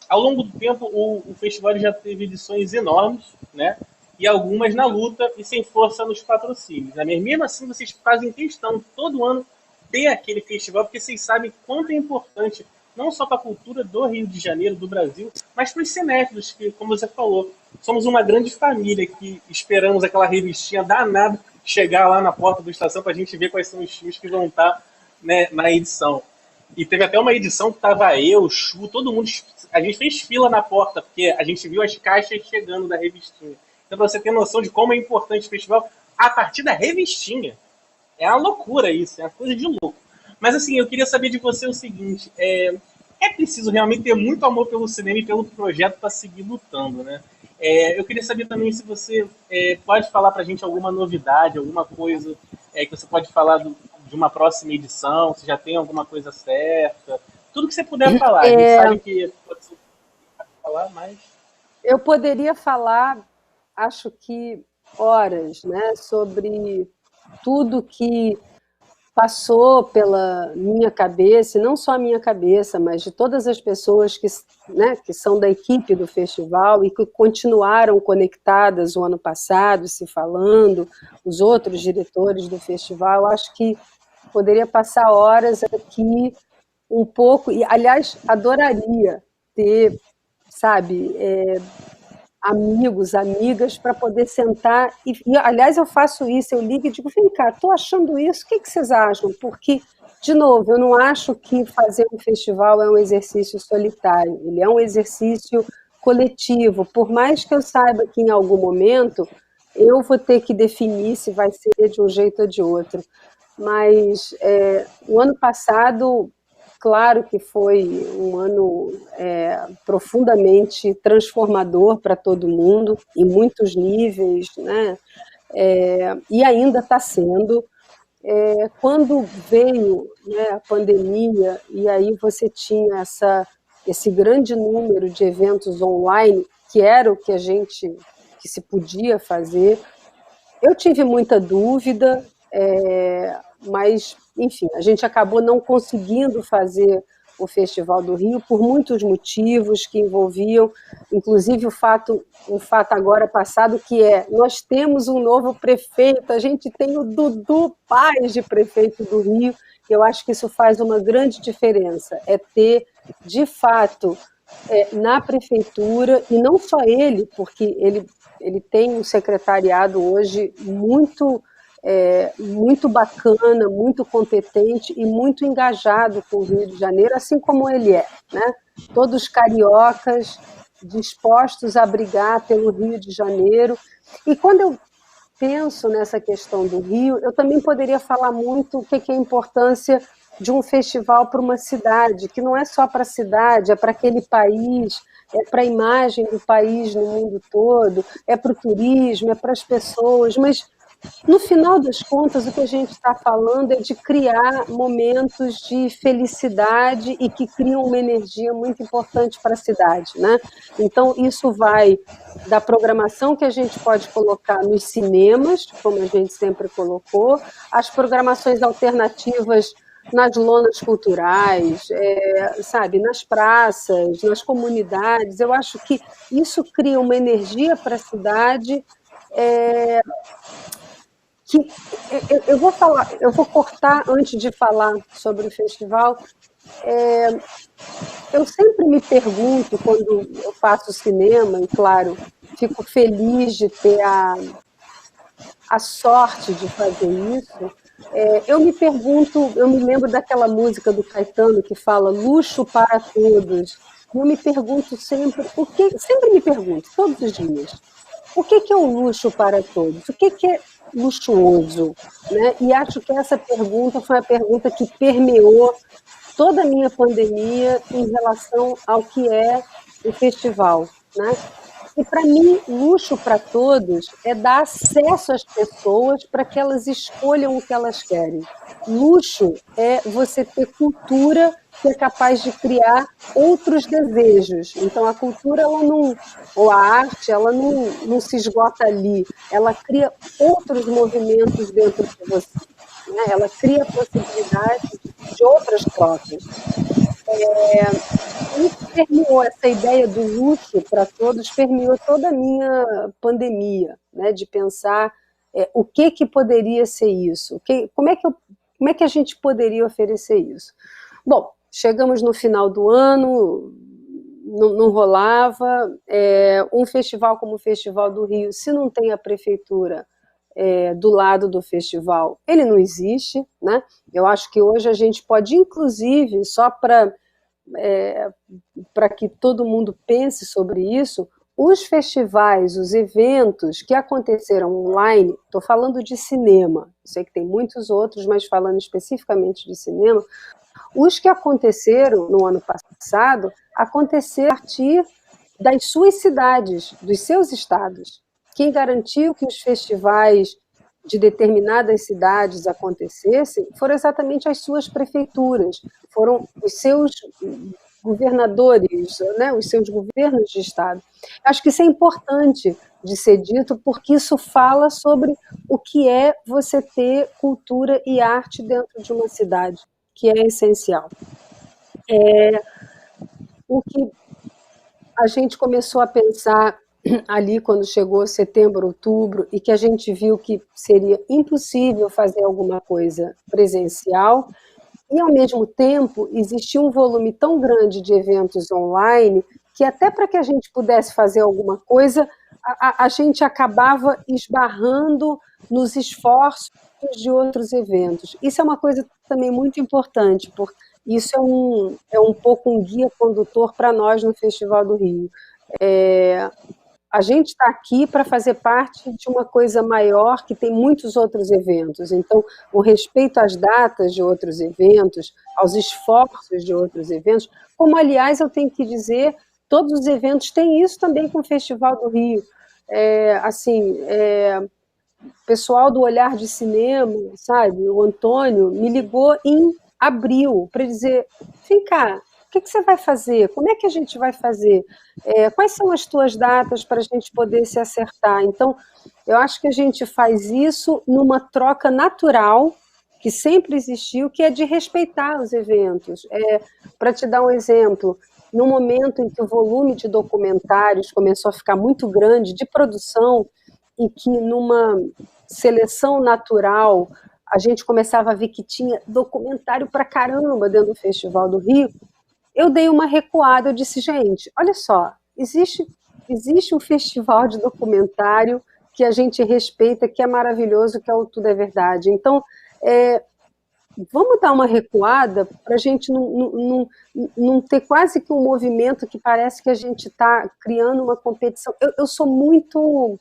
ao longo do tempo, o festival já teve edições enormes, né? E algumas na luta e sem força nos patrocínios. Né? Mesmo assim, vocês fazem questão de todo ano ter aquele festival, porque vocês sabem quanto é importante, não só para a cultura do Rio de Janeiro, do Brasil, mas para os cinéfilos, que, como você falou, somos uma grande família que esperamos aquela revistinha danada chegar lá na porta da estação para a gente ver quais são os filmes que vão estar, né, na edição. E teve até uma edição que tava eu, Chu, todo mundo. A gente fez fila na porta, porque a gente viu as caixas chegando da revistinha. Então, pra você ter noção de como é importante o festival, a partir da revistinha. É uma loucura isso, é uma coisa de louco. Mas, assim, eu queria saber de você o seguinte: é preciso realmente ter muito amor pelo cinema e pelo projeto para seguir lutando, né? Eu queria saber também se você pode falar pra gente alguma novidade, alguma coisa que você pode falar de uma próxima edição, se já tem alguma coisa certa. Tudo que você puder falar. A gente sabe que pode ser falar, mas... Eu poderia falar, acho que horas, né, sobre tudo que passou pela minha cabeça, e não só a minha cabeça, mas de todas as pessoas que, né, que são da equipe do festival e que continuaram conectadas o ano passado, se falando, os outros diretores do festival. Acho que poderia passar horas aqui um pouco, e aliás, adoraria ter, sabe, amigos, amigas, para poder sentar, e aliás eu faço isso, eu ligo e digo, vem cá, estou achando isso, o que vocês acham? Porque, de novo, eu não acho que fazer um festival é um exercício solitário, ele é um exercício coletivo, por mais que eu saiba que em algum momento eu vou ter que definir se vai ser de um jeito ou de outro, mas o ano passado, claro que foi um ano profundamente transformador para todo mundo, em muitos níveis, né? E ainda está sendo. Quando veio, né, a pandemia, e aí você tinha esse grande número de eventos online, que era o que se podia fazer, eu tive muita dúvida, mas, enfim, a gente acabou não conseguindo fazer o Festival do Rio por muitos motivos que envolviam, inclusive o fato agora passado, que nós temos um novo prefeito, a gente tem o Dudu Paz de prefeito do Rio, e eu acho que isso faz uma grande diferença, ter, de fato, na prefeitura, e não só ele, porque ele tem um secretariado hoje muito bacana, muito competente e muito engajado com o Rio de Janeiro, assim como ele né? Todos cariocas, dispostos a brigar pelo Rio de Janeiro. E quando eu penso nessa questão do Rio, eu também poderia falar muito o que é a importância de um festival para uma cidade, que não é só para a cidade, é para aquele país, é para a imagem do país no mundo todo, é para o turismo, é para as pessoas, mas no final das contas, o que a gente está falando é de criar momentos de felicidade e que criam uma energia muito importante para a cidade, né? Então, isso vai da programação que a gente pode colocar nos cinemas, como a gente sempre colocou, as programações alternativas nas lonas culturais, sabe, nas praças, nas comunidades. Eu acho que isso cria uma energia para a cidade que eu vou cortar antes de falar sobre o festival. Eu sempre me pergunto, quando eu faço cinema, e claro, fico feliz de ter a sorte de fazer isso, eu me pergunto, eu me lembro daquela música do Caetano que fala luxo para todos, e eu me pergunto sempre me pergunto, todos os dias, O que é o luxo para todos? O que é luxuoso? Né? E acho que essa pergunta foi a pergunta que permeou toda a minha pandemia em relação ao que é o festival, né? E, para mim, luxo para todos é dar acesso às pessoas para que elas escolham o que elas querem. Luxo é você ter cultura que é capaz de criar outros desejos. Então, a cultura, ela não, ou a arte, ela não se esgota ali. Ela cria outros movimentos dentro de você. Né? Ela cria possibilidades de outras trocas. Isso permeou, essa ideia do luxo para todos, permeou toda a minha pandemia, né, de pensar o que poderia ser isso, como é que a gente poderia oferecer isso. Bom, chegamos no final do ano, não rolava, um festival como o Festival do Rio, se não tem a prefeitura do lado do festival, ele não existe, né? Eu acho que hoje a gente pode, inclusive, só para que todo mundo pense sobre isso, os festivais, os eventos que aconteceram online, estou falando de cinema, sei que tem muitos outros, mas falando especificamente de cinema, os que aconteceram no ano passado, aconteceram a partir das suas cidades, dos seus estados. Quem garantiu que os festivais de determinadas cidades acontecessem foram exatamente as suas prefeituras, foram os seus governadores, né, os seus governos de estado. Acho que isso é importante de ser dito, porque isso fala sobre o que é você ter cultura e arte dentro de uma cidade, que é essencial. O que a gente começou a pensar ali quando chegou setembro, outubro, e que a gente viu que seria impossível fazer alguma coisa presencial, e, ao mesmo tempo, existia um volume tão grande de eventos online que até para que a gente pudesse fazer alguma coisa, a gente acabava esbarrando nos esforços de outros eventos. Isso é uma coisa também muito importante, porque isso é um pouco um guia condutor para nós no Festival do Rio. A gente está aqui para fazer parte de uma coisa maior que tem muitos outros eventos. Então, o respeito às datas de outros eventos, aos esforços de outros eventos, como, aliás, eu tenho que dizer, todos os eventos têm isso também com o Festival do Rio. O pessoal do Olhar de Cinema, sabe, o Antônio, me ligou em abril para dizer, vem cá, o que você vai fazer? Como é que a gente vai fazer? Quais são as tuas datas para a gente poder se acertar? Então, eu acho que a gente faz isso numa troca natural, que sempre existiu, que é de respeitar os eventos. Para te dar um exemplo, no momento em que o volume de documentários começou a ficar muito grande, de produção, e que numa seleção natural a gente começava a ver que tinha documentário para caramba dentro do Festival do Rio, eu dei uma recuada, eu disse, gente, olha só, existe um festival de documentário que a gente respeita, que é maravilhoso, que é o Tudo é Verdade. Então, vamos dar uma recuada para a gente não ter quase que um movimento que parece que a gente está criando uma competição. Eu sou muito...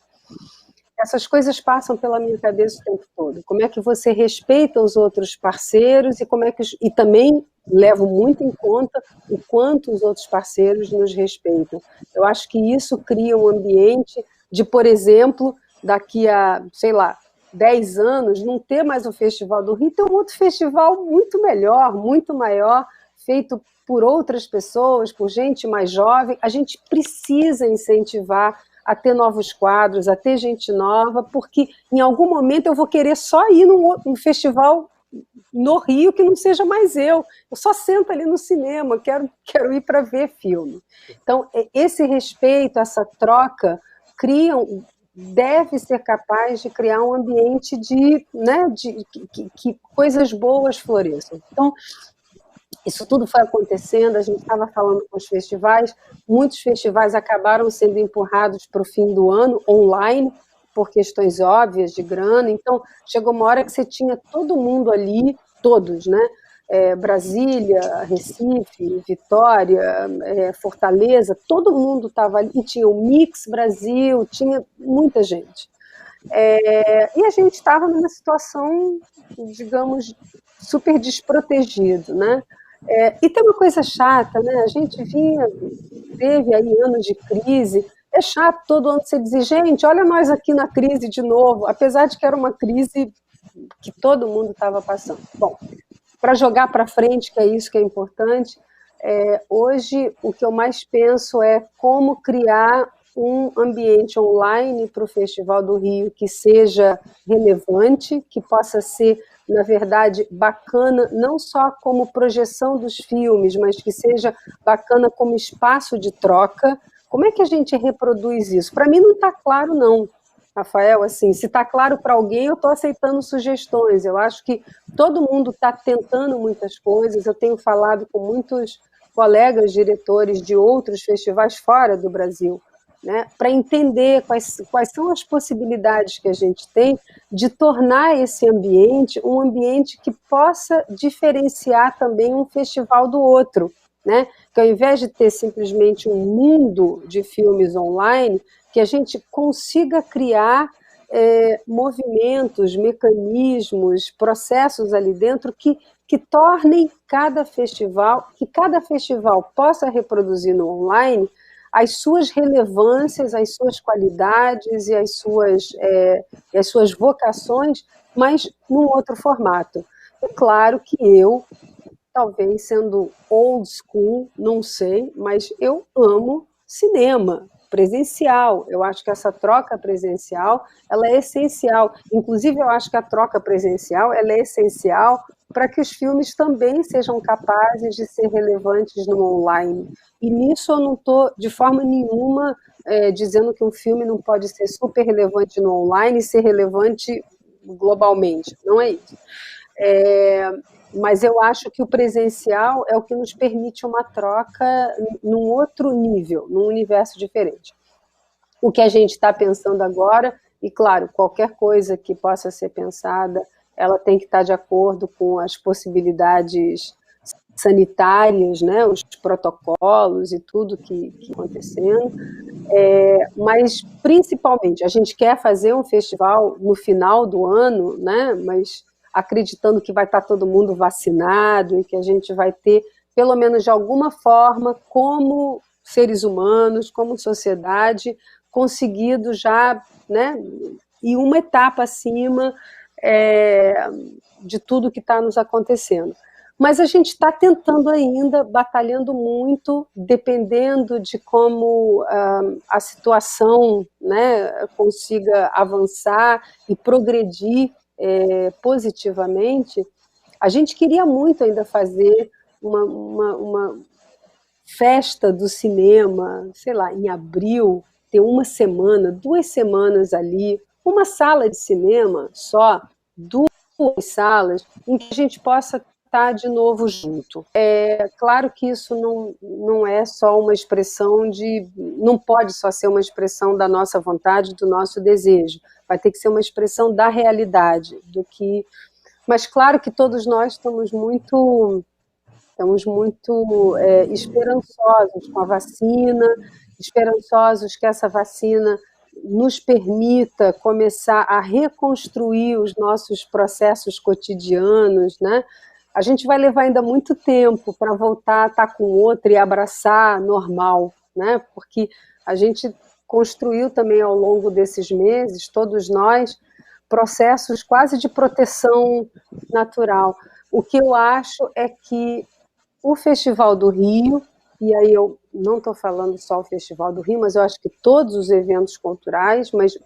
Essas coisas passam pela minha cabeça o tempo todo. Como é que você respeita os outros parceiros e também levo muito em conta o quanto os outros parceiros nos respeitam. Eu acho que isso cria um ambiente de, por exemplo, daqui a, 10 anos, não ter mais o Festival do Rio, ter um outro festival muito melhor, muito maior, feito por outras pessoas, por gente mais jovem. A gente precisa incentivar a ter novos quadros, a ter gente nova, porque em algum momento eu vou querer só ir num festival no Rio que não seja mais eu só sento ali no cinema, quero ir para ver filme. Então, esse respeito, essa troca, deve ser capaz de criar um ambiente que coisas boas floresçam. Então, isso tudo foi acontecendo, a gente estava falando com os festivais, muitos festivais acabaram sendo empurrados para o fim do ano, online, por questões óbvias de grana, então chegou uma hora que você tinha todo mundo ali, todos, né, Brasília, Recife, Vitória, Fortaleza, todo mundo estava ali, e tinha o Mix Brasil, tinha muita gente. E a gente estava numa situação, digamos, super desprotegido, né? E tem uma coisa chata, né? A gente teve aí anos de crise, é chato todo ano você dizer, gente, olha nós aqui na crise de novo, apesar de que era uma crise que todo mundo estava passando. Bom, para jogar para frente, que é isso que é importante, hoje o que eu mais penso é como criar um ambiente online para o Festival do Rio que seja relevante, que possa ser, na verdade, bacana, não só como projeção dos filmes, mas que seja bacana como espaço de troca. Como é que a gente reproduz isso? Para mim não está claro, não, Rafael. Assim, se está claro para alguém, eu estou aceitando sugestões. Eu acho que todo mundo está tentando muitas coisas. Eu tenho falado com muitos colegas diretores de outros festivais fora do Brasil, né, para entender quais são as possibilidades que a gente tem de tornar esse ambiente um ambiente que possa diferenciar também um festival do outro, né? Que ao invés de ter simplesmente um mundo de filmes online, que a gente consiga criar movimentos, mecanismos, processos ali dentro que tornem que cada festival possa reproduzir no online as suas relevâncias, as suas qualidades e as suas vocações, mas num outro formato. É claro que eu, talvez sendo old school, não sei, mas eu amo cinema presencial. Eu acho que essa troca presencial, ela é essencial. Inclusive, eu acho que a troca presencial, ela é essencial para que os filmes também sejam capazes de ser relevantes no online. E nisso eu não estou, de forma nenhuma, dizendo que um filme não pode ser super relevante no online e ser relevante globalmente. Não é isso. Mas eu acho que o presencial é o que nos permite uma troca num outro nível, num universo diferente. O que a gente está pensando agora, e claro, qualquer coisa que possa ser pensada, ela tem que estar de acordo com as possibilidades sanitárias, né, os protocolos e tudo que acontecendo, mas principalmente a gente quer fazer um festival no final do ano, né, mas acreditando que vai estar todo mundo vacinado e que a gente vai ter, pelo menos de alguma forma, como seres humanos, como sociedade, conseguido já, né, ir uma etapa acima de tudo que está nos acontecendo. Mas a gente está tentando ainda, batalhando muito, dependendo de como a situação, né, consiga avançar e progredir positivamente. A gente queria muito ainda fazer uma festa do cinema, sei lá, em abril, ter uma semana, 2 semanas ali, uma sala de cinema só, 2 salas, em que a gente possa estar de novo junto. É claro que isso não é só uma expressão não pode só ser uma expressão da nossa vontade, do nosso desejo, vai ter que ser uma expressão da realidade, mas claro que todos nós estamos muito esperançosos com a vacina, esperançosos que essa vacina nos permita começar a reconstruir os nossos processos cotidianos, né? A gente vai levar ainda muito tempo para voltar a estar com o outro e abraçar normal, né? Porque a gente construiu também ao longo desses meses, todos nós, processos quase de proteção natural. O que eu acho é que o Festival do Rio, e aí eu não estou falando só o Festival do Rio, mas eu acho que todos os eventos culturais, mas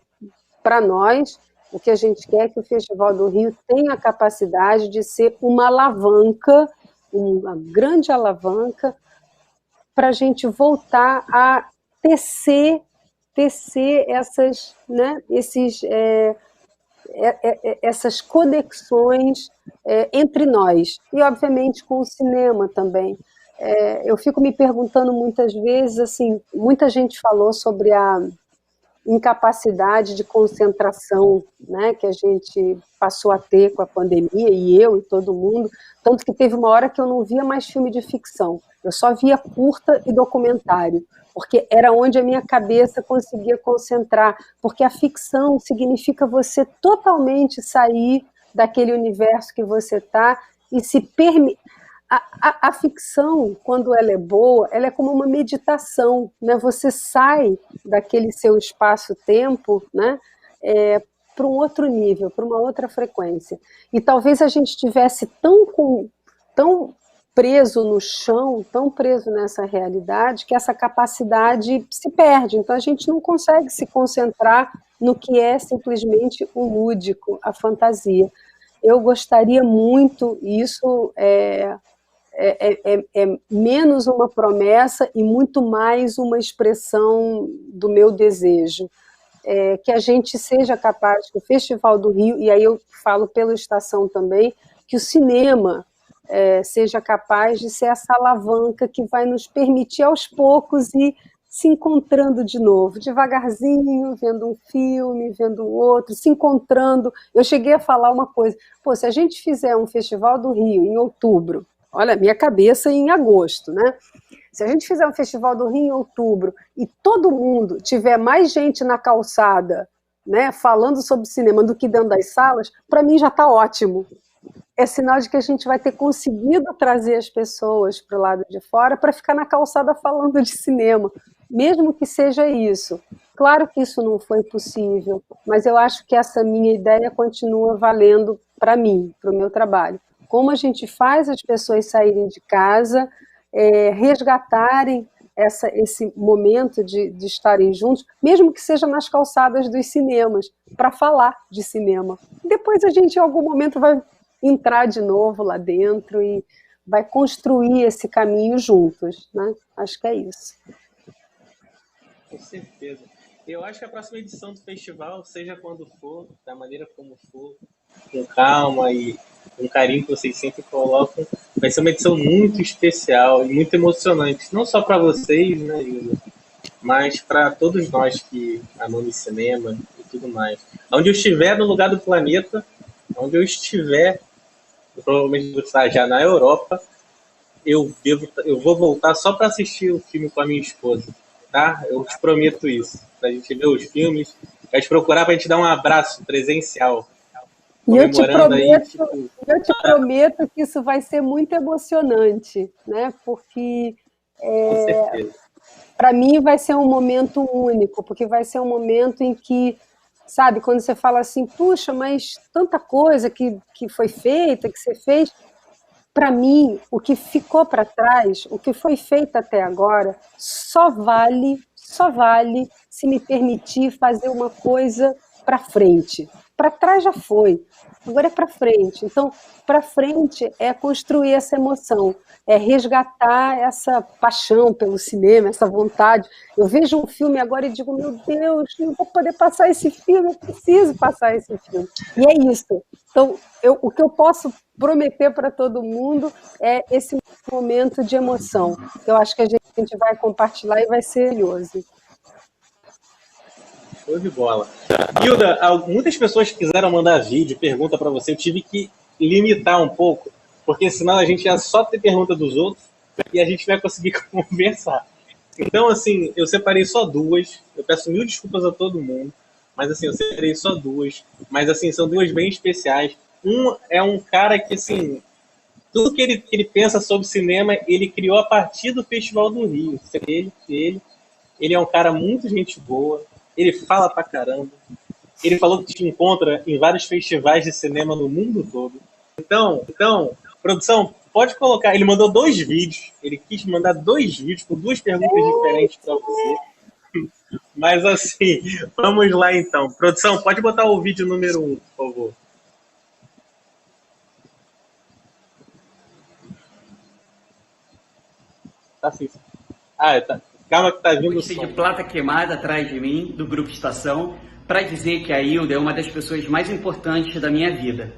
para nós, o que a gente quer é que o Festival do Rio tenha a capacidade de ser uma alavanca, uma grande alavanca, para a gente voltar a tecer essas, né, essas conexões entre nós, e obviamente com o cinema também. Eu fico me perguntando muitas vezes, assim, muita gente falou sobre incapacidade de concentração, né, que a gente passou a ter com a pandemia, e eu e todo mundo, tanto que teve uma hora que eu não via mais filme de ficção, eu só via curta e documentário, porque era onde a minha cabeça conseguia concentrar, porque a ficção significa você totalmente sair daquele universo que você está e se permitir. A ficção, quando ela é boa, ela é como uma meditação, né? Você sai daquele seu espaço-tempo, né? Para um outro nível, para uma outra frequência. E talvez a gente estivesse tão preso no chão, tão preso nessa realidade, que essa capacidade se perde. Então a gente não consegue se concentrar no que é simplesmente o lúdico, a fantasia. Eu gostaria muito, isso é menos uma promessa e muito mais uma expressão do meu desejo, que a gente seja capaz, que o Festival do Rio, e aí eu falo pela Estação também, que o cinema seja capaz de ser essa alavanca que vai nos permitir aos poucos ir se encontrando de novo, devagarzinho, vendo um filme, vendo outro, se encontrando. Eu cheguei a falar uma coisa, se a gente fizer um Festival do Rio em outubro, olha, minha cabeça em agosto, né? Se a gente fizer um Festival do Rio em outubro e todo mundo tiver mais gente na calçada, né, falando sobre cinema do que dentro das salas, para mim já está ótimo. É sinal de que a gente vai ter conseguido trazer as pessoas para o lado de fora para ficar na calçada falando de cinema, mesmo que seja isso. Claro que isso não foi possível, mas eu acho que essa minha ideia continua valendo para mim, para o meu trabalho. Como a gente faz as pessoas saírem de casa, resgatarem esse momento de estarem juntos, mesmo que seja nas calçadas dos cinemas, para falar de cinema. Depois a gente, em algum momento, vai entrar de novo lá dentro e vai construir esse caminho juntos, né? Acho que é isso. Com certeza. Eu acho que a próxima edição do festival, seja quando for, da maneira como for, com calma e com carinho que vocês sempre colocam, vai ser uma edição muito especial e muito emocionante. Não só para vocês, né, Hilda, mas para todos nós que amamos cinema e tudo mais. Onde eu estiver no lugar do planeta, onde eu estiver, eu provavelmente vou estar já na Europa, eu vou voltar só para assistir o filme com a minha esposa. Tá? Eu te prometo isso. Pra gente ver os filmes, vai te procurar pra gente dar um abraço presencial. E eu te prometo que isso vai ser muito emocionante, né? Porque para mim vai ser um momento único, porque vai ser um momento em que, sabe, quando você fala assim, puxa, mas tanta coisa que foi feita, que você fez, para mim, o que ficou para trás, o que foi feito até agora, só vale se me permitir fazer uma coisa para frente. Para trás já foi, agora é para frente. Então, para frente é construir essa emoção, é resgatar essa paixão pelo cinema, essa vontade. Eu vejo um filme agora e digo, meu Deus, não vou poder passar esse filme, eu preciso passar esse filme. E é isso. Então, o que eu posso prometer para todo mundo é esse momento de emoção. Eu acho que a gente vai compartilhar e vai ser maravilhoso. Show de bola. Hilda, muitas pessoas quiseram mandar vídeo, pergunta para você, eu tive que limitar um pouco, porque senão a gente ia só ter pergunta dos outros e a gente vai conseguir conversar. Então, assim, eu separei só duas, eu peço mil desculpas a todo mundo, mas assim, eu separei só duas, mas assim, são duas bem especiais. Um é um cara que, assim, tudo que ele pensa sobre cinema, ele criou a partir do Festival do Rio. Ele é um cara muito gente boa, ele fala pra caramba, ele falou que te encontra em vários festivais de cinema no mundo todo. Então, produção, pode colocar, ele mandou 2 vídeos, ele quis mandar 2 vídeos com 2 perguntas diferentes para você. Mas assim, vamos lá então. Produção, pode botar o vídeo número 1, por favor. Tá sim. Tá. Calma que tá vindo o som. De plata queimada atrás de mim, do Grupo Estação, para dizer que a Hilda é uma das pessoas mais importantes da minha vida.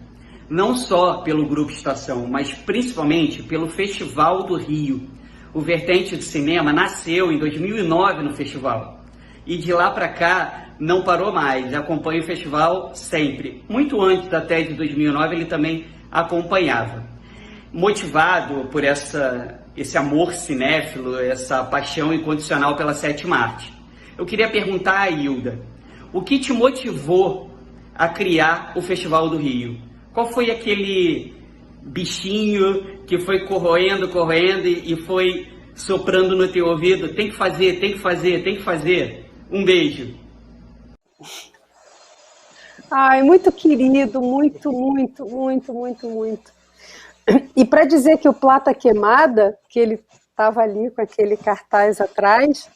Não só pelo Grupo Estação, mas principalmente pelo Festival do Rio. O Vertente do Cinema nasceu em 2009 no festival. E de lá para cá, não parou mais, acompanha o festival sempre. Muito antes até de 2009 ele também acompanhava. Motivado por esse amor cinéfilo, essa paixão incondicional pela sétima arte, eu queria perguntar a Hilda, o que te motivou a criar o Festival do Rio? Qual foi aquele bichinho que foi corroendo e foi soprando no teu ouvido? Tem que fazer, tem que fazer, tem que fazer. Um beijo. Ai, muito querido, muito, muito, muito, muito, muito. E para dizer que o Plata Queimada, que ele estava ali com aquele cartaz atrás,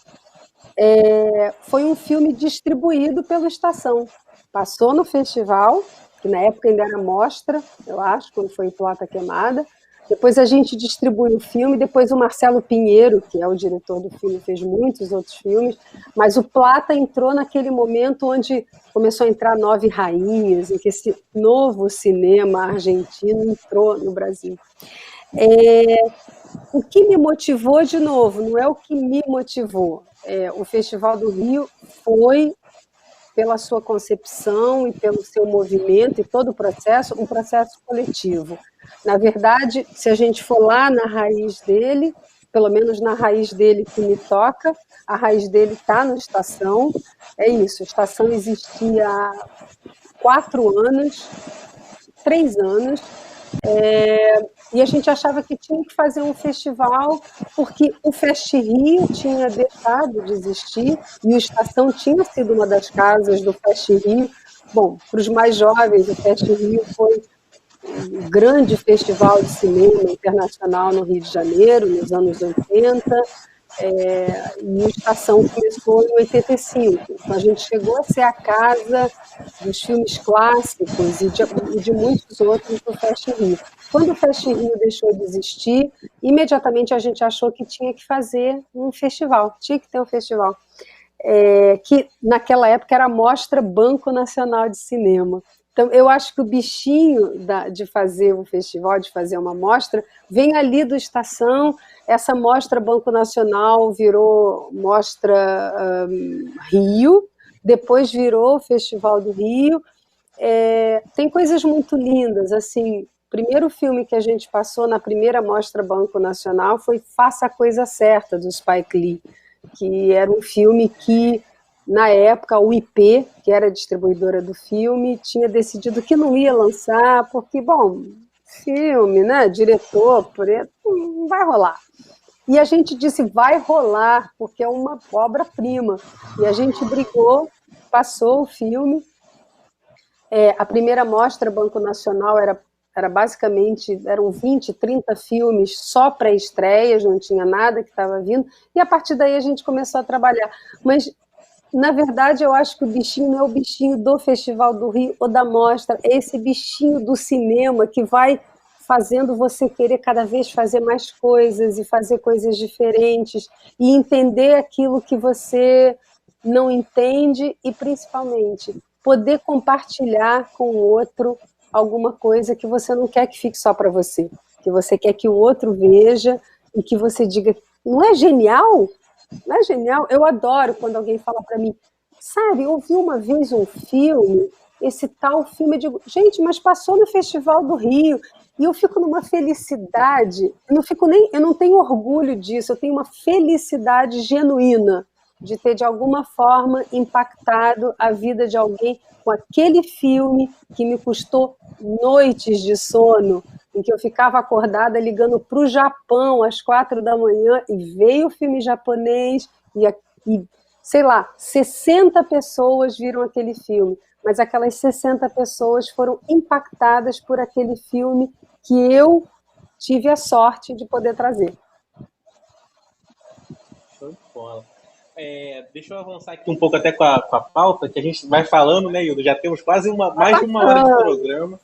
foi um filme distribuído pela Estação. Passou no festival, que na época ainda era mostra, eu acho, quando foi o Plata Queimada. Depois a gente distribuiu o filme, depois o Marcelo Pinheiro, que é o diretor do filme, fez muitos outros filmes, mas o Plata entrou naquele momento onde começou a entrar Nove Rainhas, em que esse novo cinema argentino entrou no Brasil. O que me motivou, de novo, não é o que me motivou. O Festival do Rio foi, pela sua concepção e pelo seu movimento e todo o processo, um processo coletivo. Na verdade, se a gente for lá na raiz dele, pelo menos na raiz dele que me toca, a raiz dele está no Estação, é isso, a Estação existia há 4 anos, 3 anos, e a gente achava que tinha que fazer um festival, porque o Fest Rio tinha deixado de existir, e o Estação tinha sido uma das casas do Fest Rio. Bom, para os mais jovens, o Fest Rio foi um grande festival de cinema internacional no Rio de Janeiro, nos anos 80, e a Estação começou em 85. Então, a gente chegou a ser a casa dos filmes clássicos e de muitos outros do Fest Rio. Quando o Fest Rio deixou de existir, imediatamente a gente achou que tinha que fazer um festival, tinha que ter um festival, que naquela época era a Mostra Banco Nacional de Cinema. Então, eu acho que o bichinho de fazer um festival, de fazer uma mostra, vem ali do Estação. Essa Mostra Banco Nacional virou Mostra Rio, depois virou o Festival do Rio. Tem coisas muito lindas, assim, o primeiro filme que a gente passou na primeira Mostra Banco Nacional foi Faça a Coisa Certa, do Spike Lee, que era um filme que, na época, o IP, que era a distribuidora do filme, tinha decidido que não ia lançar, porque, bom, filme, né, diretor, não vai rolar. E a gente disse, vai rolar, porque é uma obra-prima. E a gente brigou, passou o filme. A primeira mostra Banco Nacional era basicamente, eram 20, 30 filmes só pré-estreias, não tinha nada que estava vindo, e a partir daí a gente começou a trabalhar. Mas, na verdade, eu acho que o bichinho não é o bichinho do Festival do Rio ou da mostra, é esse bichinho do cinema que vai fazendo você querer cada vez fazer mais coisas e fazer coisas diferentes e entender aquilo que você não entende e, principalmente, poder compartilhar com o outro alguma coisa que você não quer que fique só para você, que você quer que o outro veja e que você diga, não é genial? Não é genial? Eu adoro quando alguém fala para mim, sabe, eu vi uma vez um filme, esse tal filme, eu digo, gente, mas passou no Festival do Rio, e eu fico numa felicidade, eu não tenho orgulho disso, eu tenho uma felicidade genuína de ter, de alguma forma, impactado a vida de alguém com aquele filme que me custou noites de sono, em que eu ficava acordada ligando para o Japão às 4 da manhã, e veio o filme japonês, e sei lá, 60 pessoas viram aquele filme, mas aquelas 60 pessoas foram impactadas por aquele filme que eu tive a sorte de poder trazer. Show de bola. Deixa eu avançar aqui um pouco até com a pauta, que a gente vai falando, né, Hilda? Já temos quase mais de uma hora de programa.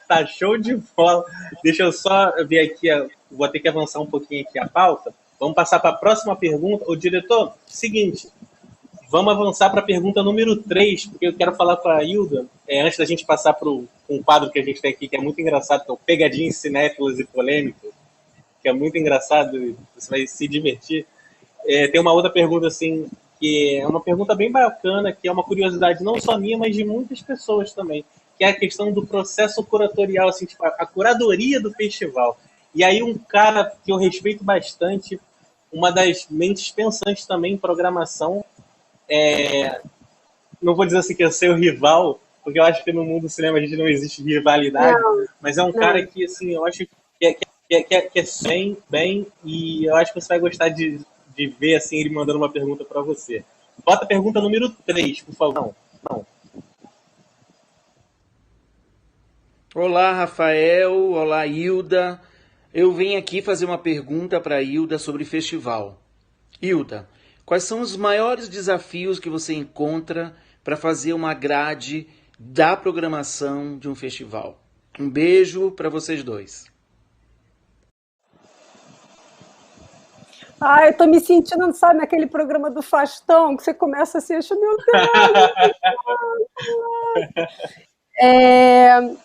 Tá show de bola. Deixa eu só ver aqui, vou ter que avançar um pouquinho aqui a pauta. Vamos passar para a próxima pergunta. Ô, diretor, seguinte, vamos avançar para a pergunta número 3, porque eu quero falar com a Hilda, antes da gente passar para um quadro que a gente tem aqui, que é muito engraçado, que é o Pegadinhas Cinéfilas e Polêmicas, que é muito engraçado, você vai se divertir. Tem uma outra pergunta assim, que é uma pergunta bem bacana, que é uma curiosidade não só minha, mas de muitas pessoas também, que é a questão do processo curatorial, assim, tipo, a curadoria do festival. E aí um cara que eu respeito bastante, uma das mentes pensantes também em programação, não vou dizer assim que é seu rival, porque eu acho que no mundo do cinema a gente não existe rivalidade, mas é um cara que, assim, eu acho que é bem, e eu acho que você vai gostar de ver, assim, ele mandando uma pergunta para você. Bota a pergunta número 3, por favor. Não. Olá, Rafael. Olá, Hilda. Eu venho aqui fazer uma pergunta para a Hilda sobre festival. Hilda, quais são os maiores desafios que você encontra para fazer uma grade da programação de um festival? Um beijo para vocês dois. Eu tô me sentindo, sabe, naquele programa do Faustão, que você começa assim, acho, meu Deus!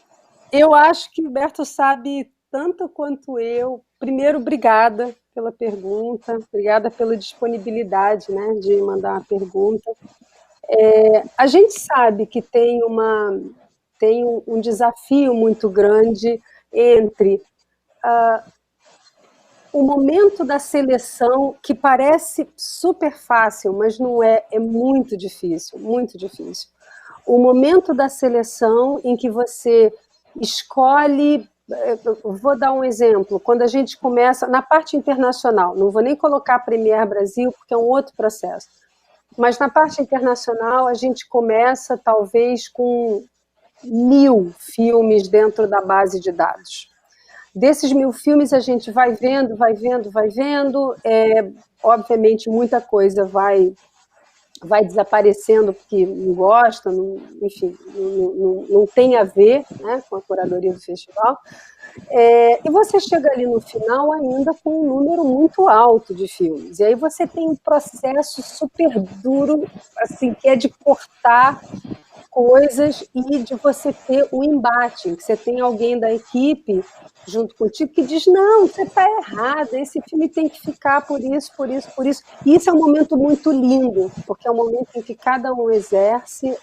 Eu acho que o Humberto sabe tanto quanto eu. Primeiro, obrigada pela pergunta, obrigada pela disponibilidade, né, de mandar uma pergunta. A gente sabe que tem um desafio muito grande entre o momento da seleção, que parece super fácil, mas não é, é muito difícil, muito difícil. O momento da seleção em que você escolhe, vou dar um exemplo, quando a gente começa, na parte internacional, não vou nem colocar a Premiere Brasil, porque é um outro processo, mas na parte internacional a gente começa talvez com 1000 filmes dentro da base de dados. Desses 1000 filmes a gente vai vendo, obviamente muita coisa vai desaparecendo porque não gosta, enfim, não tem a ver, né, com a curadoria do festival, e você chega ali no final ainda com um número muito alto de filmes, e aí você tem um processo super duro, assim, que é de cortar coisas e de você ter o embate, que você tem alguém da equipe junto contigo que diz, não, você está errado, esse filme tem que ficar por isso, por isso, por isso. E isso é um momento muito lindo, porque é um momento em que cada um exerce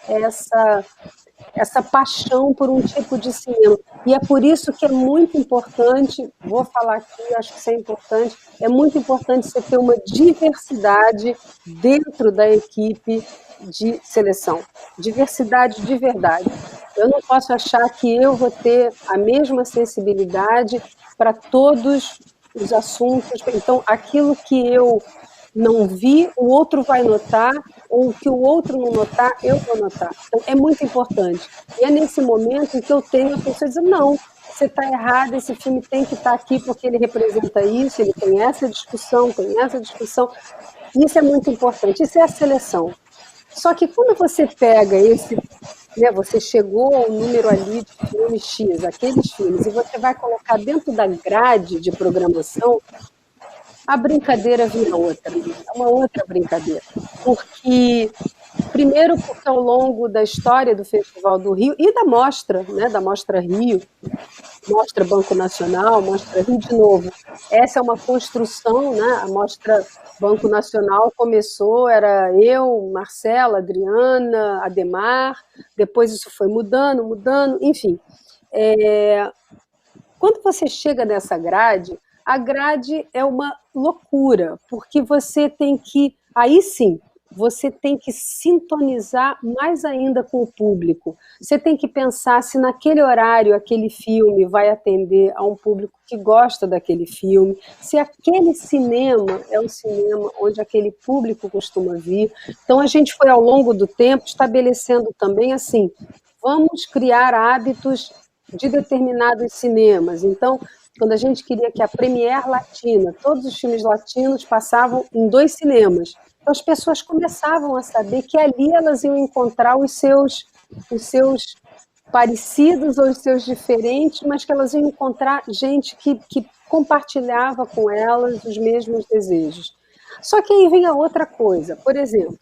essa paixão por um tipo de cinema. E é por isso que é muito importante, vou falar aqui, acho que isso é importante, é muito importante você ter uma diversidade dentro da equipe de seleção. Diversidade de verdade. Eu não posso achar que eu vou ter a mesma sensibilidade para todos os assuntos. Então, aquilo que eu não vi, o outro vai notar, ou o que o outro não notar, eu vou notar. Então, é muito importante. E é nesse momento em que eu tenho a pessoa dizendo, não, você está errado, esse filme tem que estar aqui porque ele representa isso, ele tem essa discussão, tem essa discussão. Isso é muito importante, isso é a seleção. Só que quando você pega esse, né, você chegou ao número ali de filme X, aqueles filmes, e você vai colocar dentro da grade de programação, a brincadeira vira outra, é uma outra brincadeira. Primeiro porque ao longo da história do Festival do Rio e da Mostra, né, da Mostra Rio, Mostra Banco Nacional, Mostra Rio de novo, essa é uma construção, né, a Mostra Banco Nacional começou, era eu, Marcela, Adriana, Ademar, depois isso foi mudando, enfim. Quando você chega nessa grade, a grade é uma loucura, porque você tem que, aí sim, você tem que sintonizar mais ainda com o público. Você tem que pensar se naquele horário aquele filme vai atender a um público que gosta daquele filme, se aquele cinema é um cinema onde aquele público costuma vir. Então a gente foi ao longo do tempo estabelecendo também assim, vamos criar hábitos de determinados cinemas. Então, quando a gente queria que a Premiere Latina, todos os filmes latinos passavam em 2 cinemas, então as pessoas começavam a saber que ali elas iam encontrar os seus parecidos ou os seus diferentes, mas que elas iam encontrar gente que compartilhava com elas os mesmos desejos. Só que aí vem a outra coisa, por exemplo,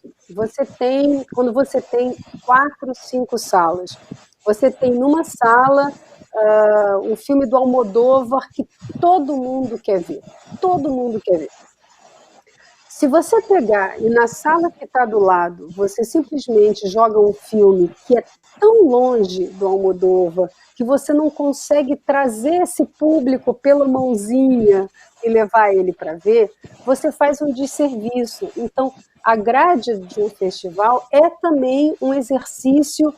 quando você tem 4, 5 salas, você tem numa sala um filme do Almodóvar que todo mundo quer ver, Se você pegar e na sala que está do lado, você simplesmente joga um filme que é tão longe do Almodóvar, que você não consegue trazer esse público pela mãozinha e levar ele para ver, você faz um desserviço. Então, a grade de um festival é também um exercício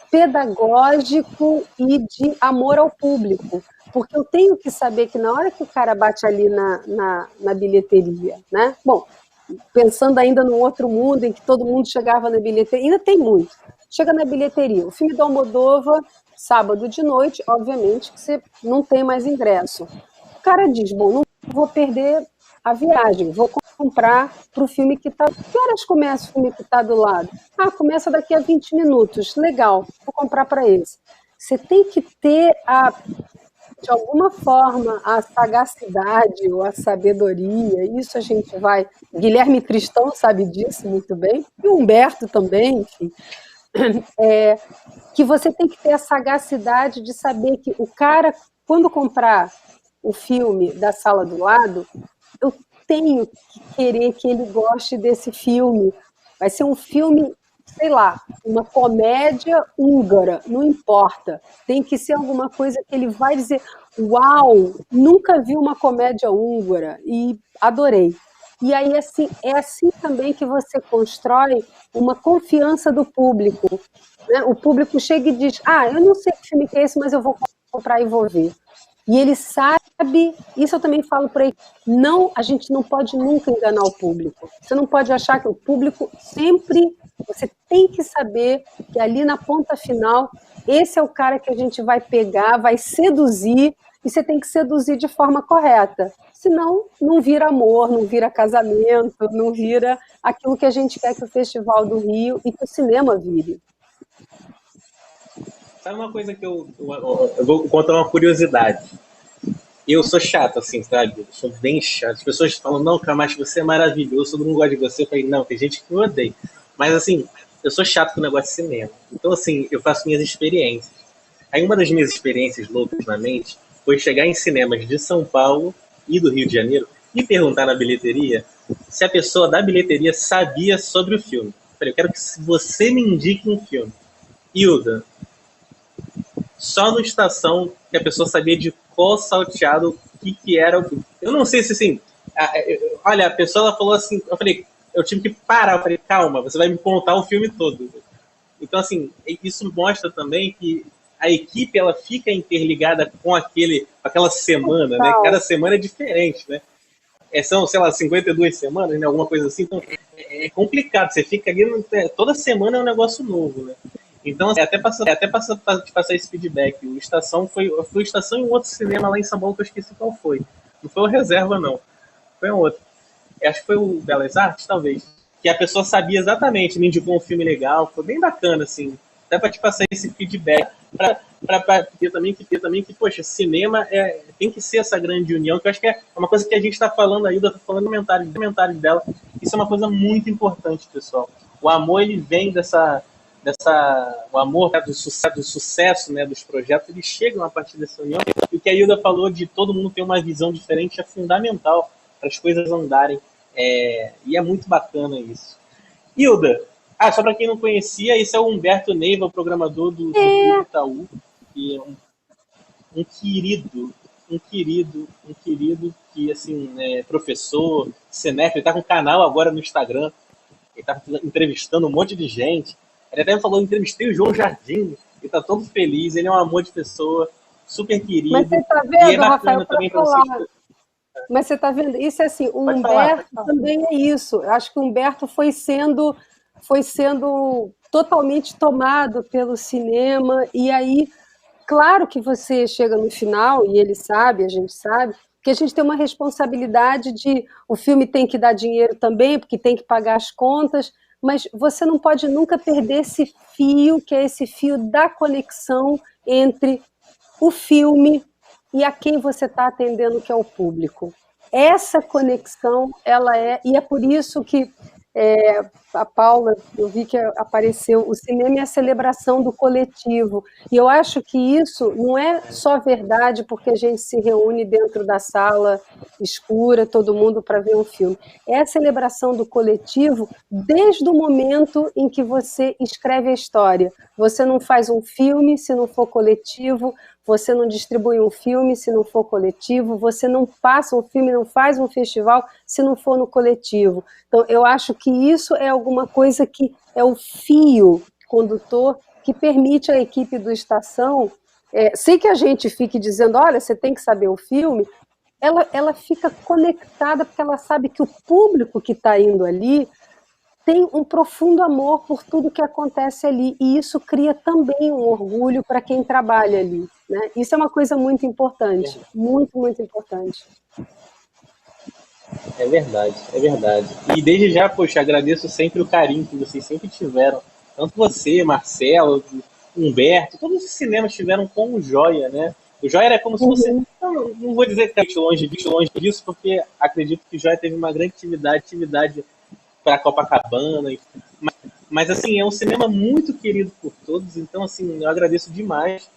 pedagógico e de amor ao público, porque eu tenho que saber que na hora que o cara bate ali na bilheteria, né? Bom, pensando ainda num outro mundo em que todo mundo chegava na bilheteria, ainda tem muito, chega na bilheteria, o filme do Almodóvar, sábado de noite, obviamente que você não tem mais ingresso. O cara diz, bom, não vou perder a viagem, vou comprar para o filme que está... Que horas começa o filme que está do lado? Ah, começa daqui a 20 minutos. Legal, vou comprar para esse. Você tem que ter, de alguma forma, a sagacidade ou a sabedoria. Isso a gente vai... Guilherme Tristão sabe disso muito bem, e o Humberto também, enfim. Que você tem que ter a sagacidade de saber que o cara, quando comprar o filme da sala do lado, eu tenho que querer que ele goste desse filme. Vai ser um filme, sei lá, uma comédia húngara, não importa. Tem que ser alguma coisa que ele vai dizer, uau, nunca vi uma comédia húngara e adorei. E aí é assim também que você constrói uma confiança do público. Né? O público chega e diz, eu não sei que filme que é esse, mas eu vou comprar e vou ver. E ele sabe, isso eu também falo por aí, não, a gente não pode nunca enganar o público. Você não pode achar que o público sempre, você tem que saber que ali na ponta final, esse é o cara que a gente vai pegar, vai seduzir, e você tem que seduzir de forma correta. Senão, não vira amor, não vira casamento, não vira aquilo que a gente quer que o Festival do Rio e que o cinema vire. Sabe uma coisa que eu vou contar uma curiosidade. Eu sou chato, assim, sabe? Eu sou bem chato. As pessoas falam, não, Camacho, você é maravilhoso, todo mundo gosta de você. Eu falei, não, tem gente que me odeia. Mas, assim, eu sou chato com o negócio de cinema. Então, assim, eu faço minhas experiências. Aí, uma das minhas experiências loucas na mente foi chegar em cinemas de São Paulo e do Rio de Janeiro e perguntar na bilheteria se a pessoa da bilheteria sabia sobre o filme. Eu falei, eu quero que você me indique um filme. Hilda, só no Estação que a pessoa sabia de qual salteado o que era o filme. Eu não sei se assim. Olha, a pessoa ela falou assim. Eu falei, eu tive que parar. Eu falei, calma, você vai me contar o filme todo. Então, assim, isso mostra também que a equipe ela fica interligada com aquela semana, né? Cada semana é diferente, né? São, sei lá, 52 semanas, né? Alguma coisa assim. Então, é complicado. Você fica ali, toda semana é um negócio novo, né? Então, até para te passar esse feedback, o Estação foi Estação em um outro cinema lá em São Paulo que eu esqueci qual foi. Não foi o Reserva, não. Foi um outro. Acho que foi o Belas Artes, talvez. Que a pessoa sabia exatamente, me indicou um filme legal, foi bem bacana, assim. Até para te passar esse feedback. Para ter também que, poxa, cinema tem que ser essa grande união, que eu acho que é uma coisa que a gente está falando aí, eu estou falando no comentário dela. Isso é uma coisa muito importante, pessoal. O amor, ele vem o amor do sucesso, né, dos projetos, eles chegam a partir dessa união. E o que a Hilda falou de todo mundo ter uma visão diferente é fundamental para as coisas andarem. E é muito bacana isso. Hilda, só para quem não conhecia, esse é o Humberto Neiva, o programador do Itaú, que é um querido que, assim, é professor, cinéfilo, ele está com um canal agora no Instagram, ele está entrevistando um monte de gente. Ele até falou, entrevistei o João Jardim, ele está todo feliz, ele é um amor de pessoa, super querido. Mas você está vendo, e é bacana Rafael, também para falar. Mas você está vendo, isso é assim, o Humberto também é isso. Eu acho que o Humberto foi sendo totalmente tomado pelo cinema, e aí, claro que você chega no final, e ele sabe, a gente sabe, que a gente tem uma responsabilidade de, o filme tem que dar dinheiro também, porque tem que pagar as contas, mas você não pode nunca perder esse fio, que é esse fio da conexão entre o filme e a quem você está atendendo, que é o público. Essa conexão, ela e é por isso que A Paula, eu vi que apareceu, o cinema é a celebração do coletivo, e eu acho que isso não é só verdade porque a gente se reúne dentro da sala escura, todo mundo para ver um filme, é a celebração do coletivo desde o momento em que você escreve a história. Você não faz um filme se não for coletivo, você não distribui um filme se não for coletivo, você não passa um filme, não faz um festival se não for no coletivo. Então, eu acho que isso é alguma coisa que é o fio condutor que permite à equipe do Estação, sem que a gente fique dizendo, olha, você tem que saber o filme, ela fica conectada porque ela sabe que o público que está indo ali tem um profundo amor por tudo que acontece ali, e isso cria também um orgulho para quem trabalha ali, né? Isso é uma coisa muito importante, muito, muito importante. É verdade, é verdade. E desde já, poxa, agradeço sempre o carinho que vocês sempre tiveram, tanto você, Marcelo, Humberto, todos os cinemas tiveram com o Joia, né? O Joia era como se fosse... Não vou dizer que está longe disso, porque acredito que o Joia teve uma grande atividade para Copacabana, mas assim, é um cinema muito querido por todos, então assim, eu agradeço demais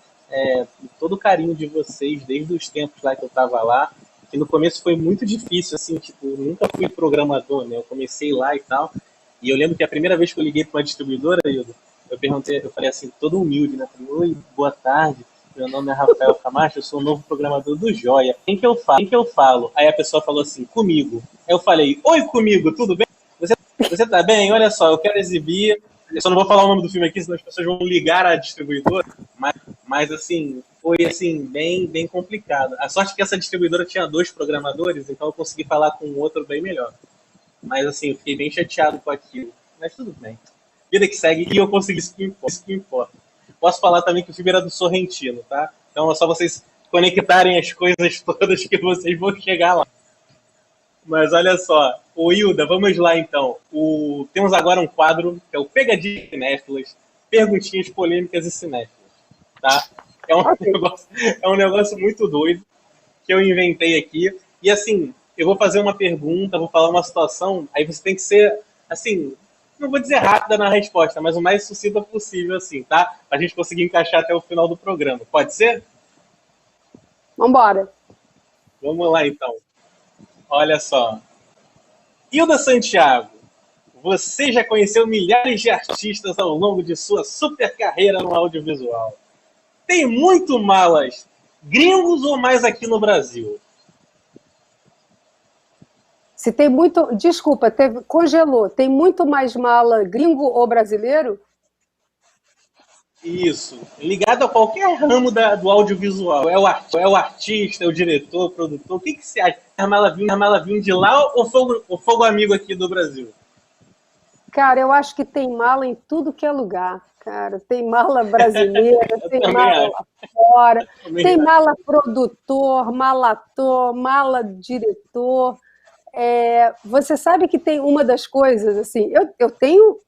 todo o carinho de vocês, desde os tempos lá que eu estava lá, que no começo foi muito difícil, assim, tipo, eu nunca fui programador, né, eu comecei lá e tal, e eu lembro que a primeira vez que eu liguei para uma distribuidora, eu falei assim, todo humilde, né, falei, oi, boa tarde, meu nome é Rafael Camacho, eu sou o novo programador do Joia, quem que eu falo? Aí a pessoa falou assim, comigo, aí eu falei, oi, comigo, tudo bem? Você tá bem? Olha só, eu quero exibir. Eu só não vou falar o nome do filme aqui, senão as pessoas vão ligar à distribuidora. Mas assim, foi assim, bem complicado. A sorte é que essa distribuidora tinha 2 programadores, então eu consegui falar com o outro bem melhor. Mas assim, eu fiquei bem chateado com aquilo. Mas tudo bem. Vida que segue, e eu consegui isso que importa. Posso falar também que o filme era do Sorrentino, tá? Então é só vocês conectarem as coisas todas que vocês vão chegar lá. Mas olha só, o Hilda, vamos lá então. Temos agora um quadro que é o Pegadinhas Cinéfilas, perguntinhas polêmicas e cinéfilas, tá? É um negócio muito doido que eu inventei aqui. E assim, eu vou fazer uma pergunta, vou falar uma situação, aí você tem que ser, assim, não vou dizer rápida na resposta, mas o mais sucinta possível, assim, tá? Pra gente conseguir encaixar até o final do programa. Pode ser? Vambora. Vamos lá então. Olha só. Hilda Santiago, você já conheceu milhares de artistas ao longo de sua super carreira no audiovisual. Tem muito malas gringos ou mais aqui no Brasil? Se tem muito... Desculpa, congelou. Tem muito mais mala gringo ou brasileiro? Isso. Ligado a qualquer ramo do audiovisual. É o artista, é o diretor, o produtor. O que você acha? A mala vindo de lá ou fogo amigo aqui do Brasil? Cara, eu acho que tem mala em tudo que é lugar, cara. Tem mala brasileira, tem mala lá fora, tem mala produtor, mala ator, mala diretor. Você sabe que tem uma das coisas, assim, eu tenho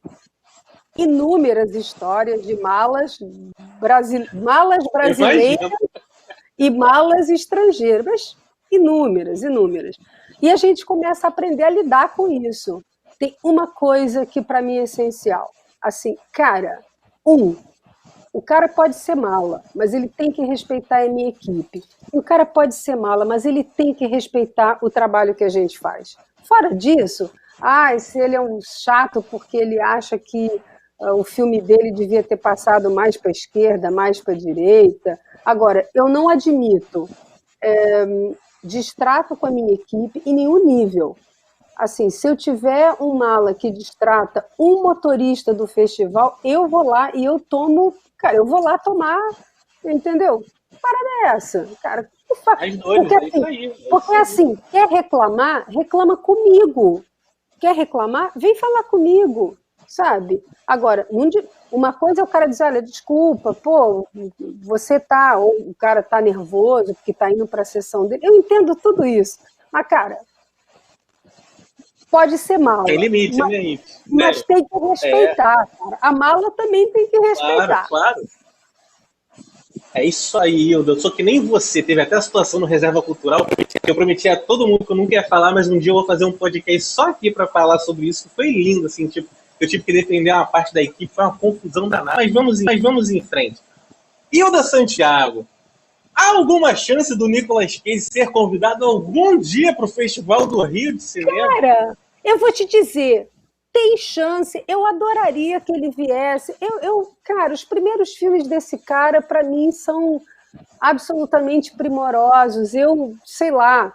inúmeras histórias de malas brasileiras e malas estrangeiras, mas inúmeras. E a gente começa a aprender a lidar com isso. Tem uma coisa que para mim é essencial. Assim, cara, o cara pode ser mala, mas ele tem que respeitar a minha equipe. O cara pode ser mala, mas ele tem que respeitar o trabalho que a gente faz. Fora disso, se ele é um chato porque ele acha que o filme dele devia ter passado mais para a esquerda, mais para a direita. Agora, eu não admito distrato com a minha equipe em nenhum nível. Assim, se eu tiver um mala que distrata um motorista do festival, eu vou lá e eu vou lá tomar, entendeu? Parada é essa, cara. Porque assim, quer reclamar? Reclama comigo. Quer reclamar? Vem falar comigo, sabe? Agora, uma coisa é o cara dizer, olha, desculpa, pô, ou o cara tá nervoso porque tá indo para a sessão dele. Eu entendo tudo isso. Mas, cara, pode ser mala. Tem limite, mas tem que respeitar, cara. A mala também tem que respeitar. Claro. É isso aí, Hilda. Eu sou que nem você. Teve até a situação no Reserva Cultural que eu prometi a todo mundo que eu nunca ia falar, mas um dia eu vou fazer um podcast só aqui para falar sobre isso. Foi lindo, assim, tipo, eu tive que defender uma parte da equipe, foi uma confusão danada. Mas vamos em frente. Hilda Santiago, há alguma chance do Nicolas Cage ser convidado algum dia para o Festival do Rio de Cinema? Cara, eu vou te dizer, tem chance, eu adoraria que ele viesse. Cara, os primeiros filmes desse cara, para mim, são absolutamente primorosos. Eu, sei lá,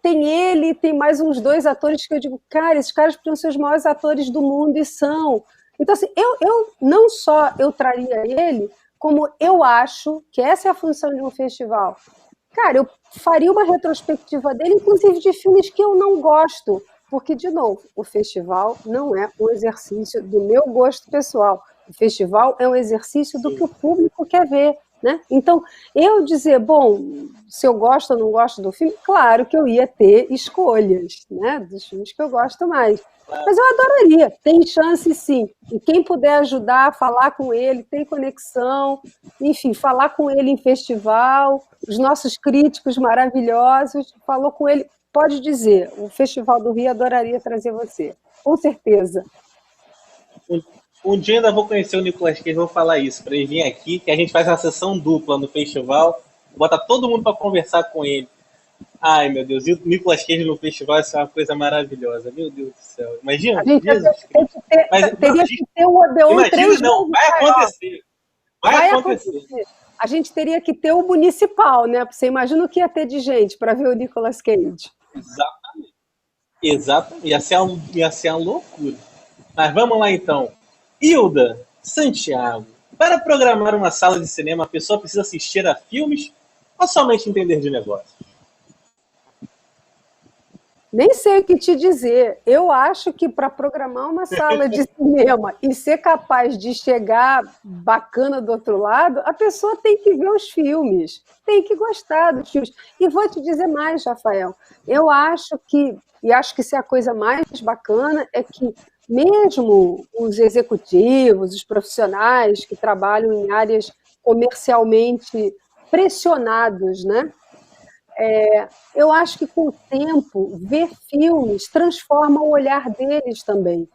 tem ele, tem mais uns 2 atores que eu digo, cara, esses caras podiam ser os maiores atores do mundo e são. Então, assim, eu não só eu traria ele, como eu acho que essa é a função de um festival. Cara, eu faria uma retrospectiva dele, inclusive de filmes que eu não gosto, porque, de novo, o festival não é um exercício do meu gosto pessoal. O festival é um exercício do que o público quer ver, né? Então, eu dizer, bom, se eu gosto ou não gosto do filme, claro que eu ia ter escolhas, né, dos filmes que eu gosto mais. Mas eu adoraria, tem chance sim. E quem puder ajudar, falar com ele, tem conexão, enfim, falar com ele em festival, os nossos críticos maravilhosos, falou com ele, pode dizer, o Festival do Rio adoraria trazer você, com certeza. Um dia ainda vou conhecer o Nicolas Cage, vou falar isso, para ele vir aqui, que a gente faz uma sessão dupla no festival, bota todo mundo para conversar com ele. Ai, meu Deus, e o Nicolas Cage no festival, isso é uma coisa maravilhosa, meu Deus do céu. Imagina, a gente Jesus Cristo. Teria que ter o Odeon imagina, 3 não, vai acontecer. Vai acontecer. A gente teria que ter o municipal, né? Você imagina o que ia ter de gente para ver o Nicolas Cage. Exatamente. Ia ser uma loucura. Mas vamos lá então. Hilda Santiago, para programar uma sala de cinema, a pessoa precisa assistir a filmes ou somente entender de negócio? Nem sei o que te dizer. Eu acho que para programar uma sala de cinema e ser capaz de chegar bacana do outro lado, a pessoa tem que ver os filmes, tem que gostar dos filmes. E vou te dizer mais, Rafael, eu acho que, e acho que isso é a coisa mais bacana, é que mesmo os executivos, os profissionais que trabalham em áreas comercialmente pressionados, né? Eu acho que com o tempo, ver filmes transforma o olhar deles também.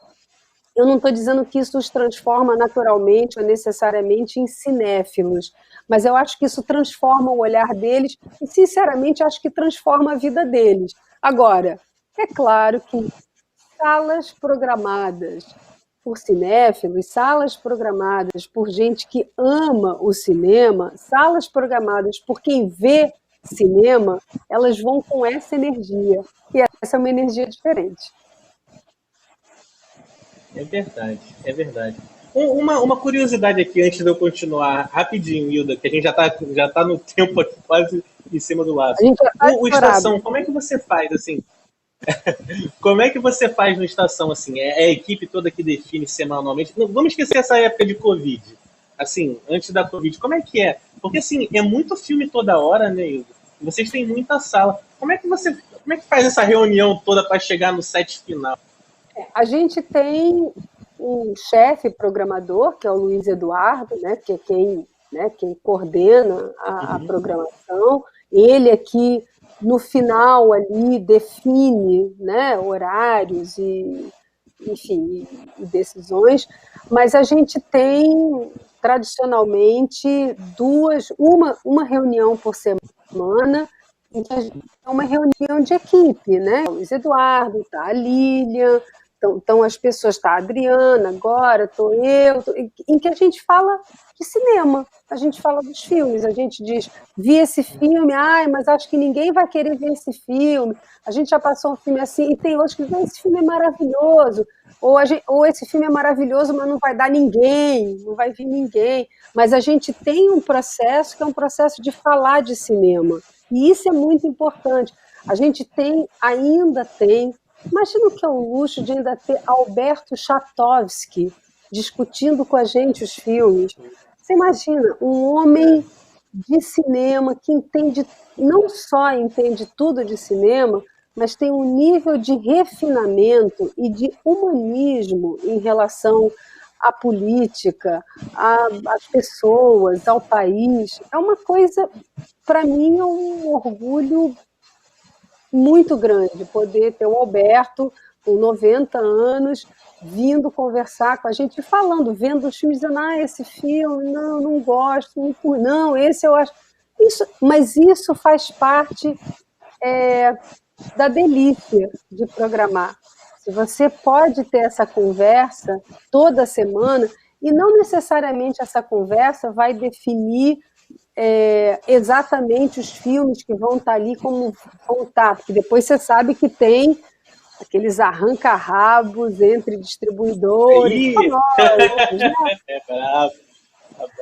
Eu não estou dizendo que isso os transforma naturalmente ou necessariamente em cinéfilos, mas eu acho que isso transforma o olhar deles e, sinceramente, acho que transforma a vida deles. Agora, é claro que salas programadas por cinéfilos, salas programadas por gente que ama o cinema, salas programadas por quem vê cinema, elas vão com essa energia. E essa é uma energia diferente. É verdade, é verdade. Uma curiosidade aqui, antes de eu continuar, rapidinho, Hilda, que a gente já tá no tempo aqui, quase em cima do laço. O Estação, como é que você faz, assim? Como é que você faz no Estação, assim? É a equipe toda que define semanalmente? Não, vamos esquecer essa época de Covid. Assim, antes da Covid, como é que é? Porque, assim, é muito filme toda hora, né, Hilda? Vocês têm muita sala. Como é que faz essa reunião toda para chegar no set final? A gente tem um chefe programador, que é o Luiz Eduardo, né, que é quem coordena a programação. Ele aqui, no final, ali, define, né, horários e, enfim, e decisões. Mas a gente tem, tradicionalmente, uma reunião por semana, é uma reunião de equipe, né? O Luiz Eduardo, tá a Lilian, então as pessoas, tá a Adriana agora, tô eu, em que a gente fala de cinema, a gente fala dos filmes, a gente diz, vi esse filme, mas acho que ninguém vai querer ver esse filme, a gente já passou um filme assim, e tem outros que dizem, esse filme é maravilhoso, ou esse filme é maravilhoso, mas não vai dar ninguém, não vai vir ninguém, mas a gente tem um processo que é um processo de falar de cinema, e isso é muito importante. A gente ainda tem, imagina o que é um luxo de ainda ter Alberto Chatovsky discutindo com a gente os filmes. Você imagina, um homem de cinema que não só entende tudo de cinema, mas tem um nível de refinamento e de humanismo em relação à política, às pessoas, ao país. É uma coisa, para mim, é um orgulho muito grande poder ter o Alberto, com 90 anos, vindo conversar com a gente, falando, vendo os filmes, dizendo, esse filme, não gosto, não, esse eu acho... Mas isso faz parte da delícia de programar. Se você pode ter essa conversa toda semana, e não necessariamente essa conversa vai definir exatamente os filmes que vão estar ali como vão estar, porque depois você sabe que tem aqueles arranca-rabos entre distribuidores famosos, né? É bravo.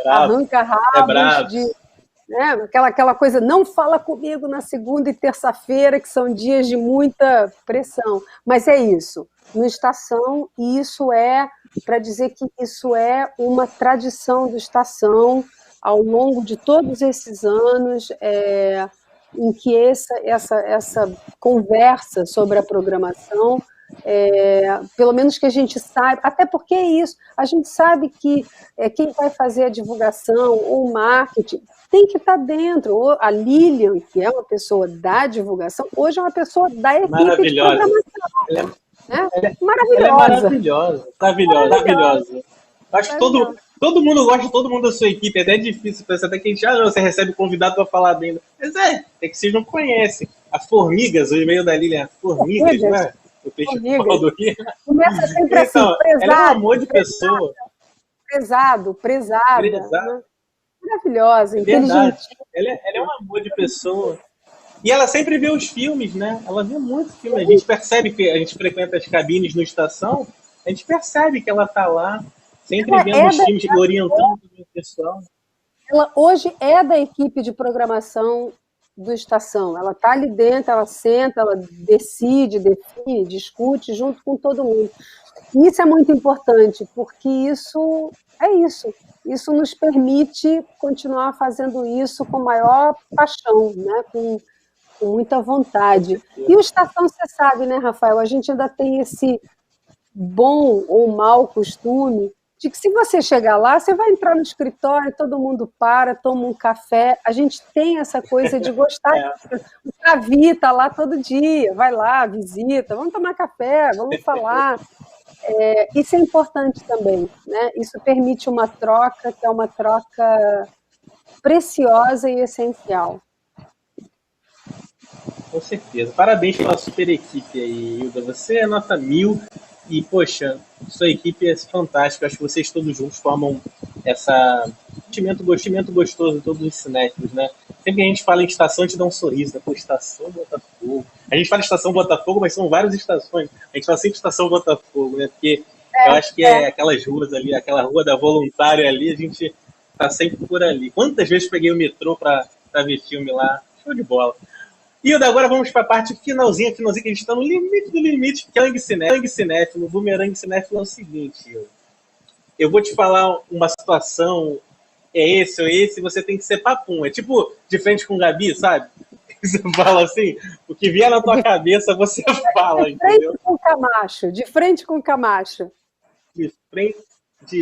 Arranca-rabos de... Né? Aquela coisa, não fala comigo na segunda e terça-feira, que são dias de muita pressão. Mas é isso, no Estação, e isso para dizer que isso é uma tradição do Estação, ao longo de todos esses anos, em que essa conversa sobre a programação, pelo menos que a gente saiba, até porque é isso, a gente sabe que quem vai fazer a divulgação ou o marketing tem que estar dentro. A Lilian, que é uma pessoa da divulgação, hoje é uma pessoa da equipe de programação. Maravilhosa. Acho que todo mundo gosta, todo mundo da sua equipe. É até difícil pensar, até que a gente, você recebe convidado para falar bem. Mas é que vocês não conhecem. As formigas, o e-mail da Lilian, formigas, né? O Festival do Rio. Começa sempre assim, então, prezado. Ela é um amor de pessoa. Prezada. Né? Maravilhosa, inteligente. Ela é um amor de pessoa. E ela sempre vê os filmes, né? Ela vê muito filme. A gente percebe que a gente frequenta as cabines no Estação, a gente percebe que ela está lá, sempre vendo os filmes, orientando o pessoal. Ela hoje é da equipe de programação do Estação. Ela está ali dentro, ela senta, ela decide, define, discute junto com todo mundo. E isso é muito importante, porque isso é isso. Isso nos permite continuar fazendo isso com maior paixão, né? Com muita vontade. E o Estação, você sabe, né, Rafael? A gente ainda tem esse bom ou mau costume de que se você chegar lá, você vai entrar no escritório, todo mundo toma um café. A gente tem essa coisa de gostar. O Cavi está lá todo dia, vai lá, visita, vamos tomar café, vamos falar. Isso é importante também, né? Isso permite uma troca que é uma troca preciosa e essencial. Com certeza. Parabéns pela super equipe aí, Hilda. Você é nota 1000 e, poxa, sua equipe é fantástica. Acho que vocês todos juntos formam essa sentimento gostoso de todos os cinéfilos, né? Sempre que a gente fala em Estação, a gente dá um sorriso, né? Pô, Estação Botafogo. A gente fala Estação Botafogo, mas são várias estações. A gente fala sempre Estação Botafogo, né? Porque eu acho que aquelas ruas ali, aquela rua da Voluntária ali, a gente tá sempre por ali. Quantas vezes peguei o metrô para ver filme lá? Show de bola. E agora vamos para a parte finalzinha que a gente está no limite do limite, que é o cinéfilo, o bumerangue cinéfilo é o seguinte, eu vou te falar uma situação, esse ou esse, você tem que ser papum, é tipo de frente com o Gabi, sabe? Você fala assim, o que vier na tua cabeça você fala, entendeu? De frente com o Camacho. De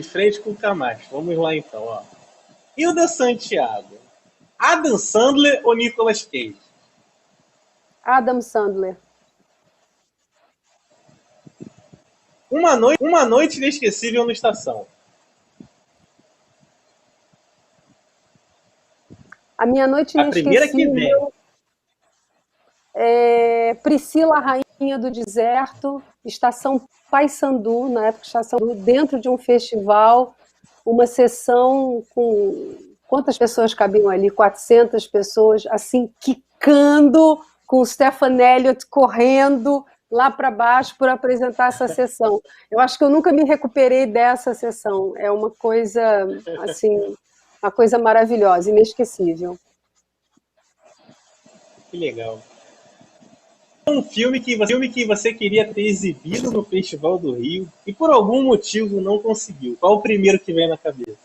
frente com o Camacho, vamos lá então, ó. Hilda Santiago, Adam Sandler ou Nicolas Cage? Adam Sandler. Uma noite inesquecível no Estação. A minha noite inesquecível... A primeira que vem. Priscila, Rainha do Deserto, Estação Paissandu, na época Estação dentro de um festival, uma sessão com... Quantas pessoas cabiam ali? 400 pessoas, assim, quicando... com o Stefan Elliott correndo lá para baixo por apresentar essa sessão. Eu acho que eu nunca me recuperei dessa sessão. É uma coisa, assim, uma coisa maravilhosa, inesquecível. Que legal. Um filme que você queria ter exibido no Festival do Rio e por algum motivo não conseguiu. Qual o primeiro que vem na cabeça?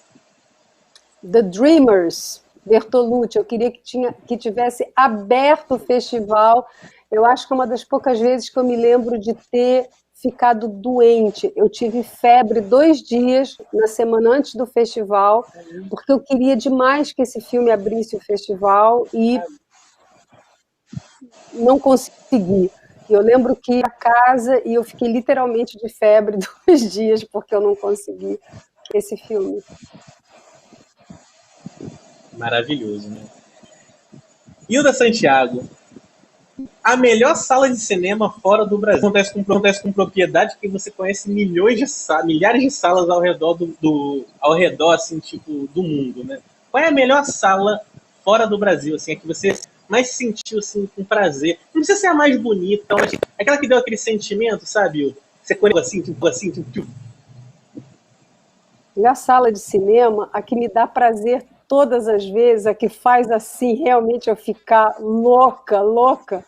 The Dreamers, Bertolucci. Eu queria que tivesse aberto o festival. Eu acho que é uma das poucas vezes que eu me lembro de ter ficado doente. Eu tive febre 2 dias na semana antes do festival, porque eu queria demais que esse filme abrisse o festival e não consegui. Eu lembro que ia a casa e eu fiquei literalmente de febre 2 dias porque eu não consegui esse filme. Maravilhoso, né? Hilda Santiago, a melhor sala de cinema fora do Brasil. Acontece com propriedade que você conhece milhares de salas ao redor ao redor, assim, tipo, do mundo, né? Qual é a melhor sala fora do Brasil, assim, a que você mais sentiu, assim, com prazer? Não precisa ser a mais bonita, mas aquela que deu aquele sentimento, sabe, Hilda? Você conhece tipo. Melhor sala de cinema, a que me dá prazer todas as vezes, a que faz assim realmente eu ficar louca,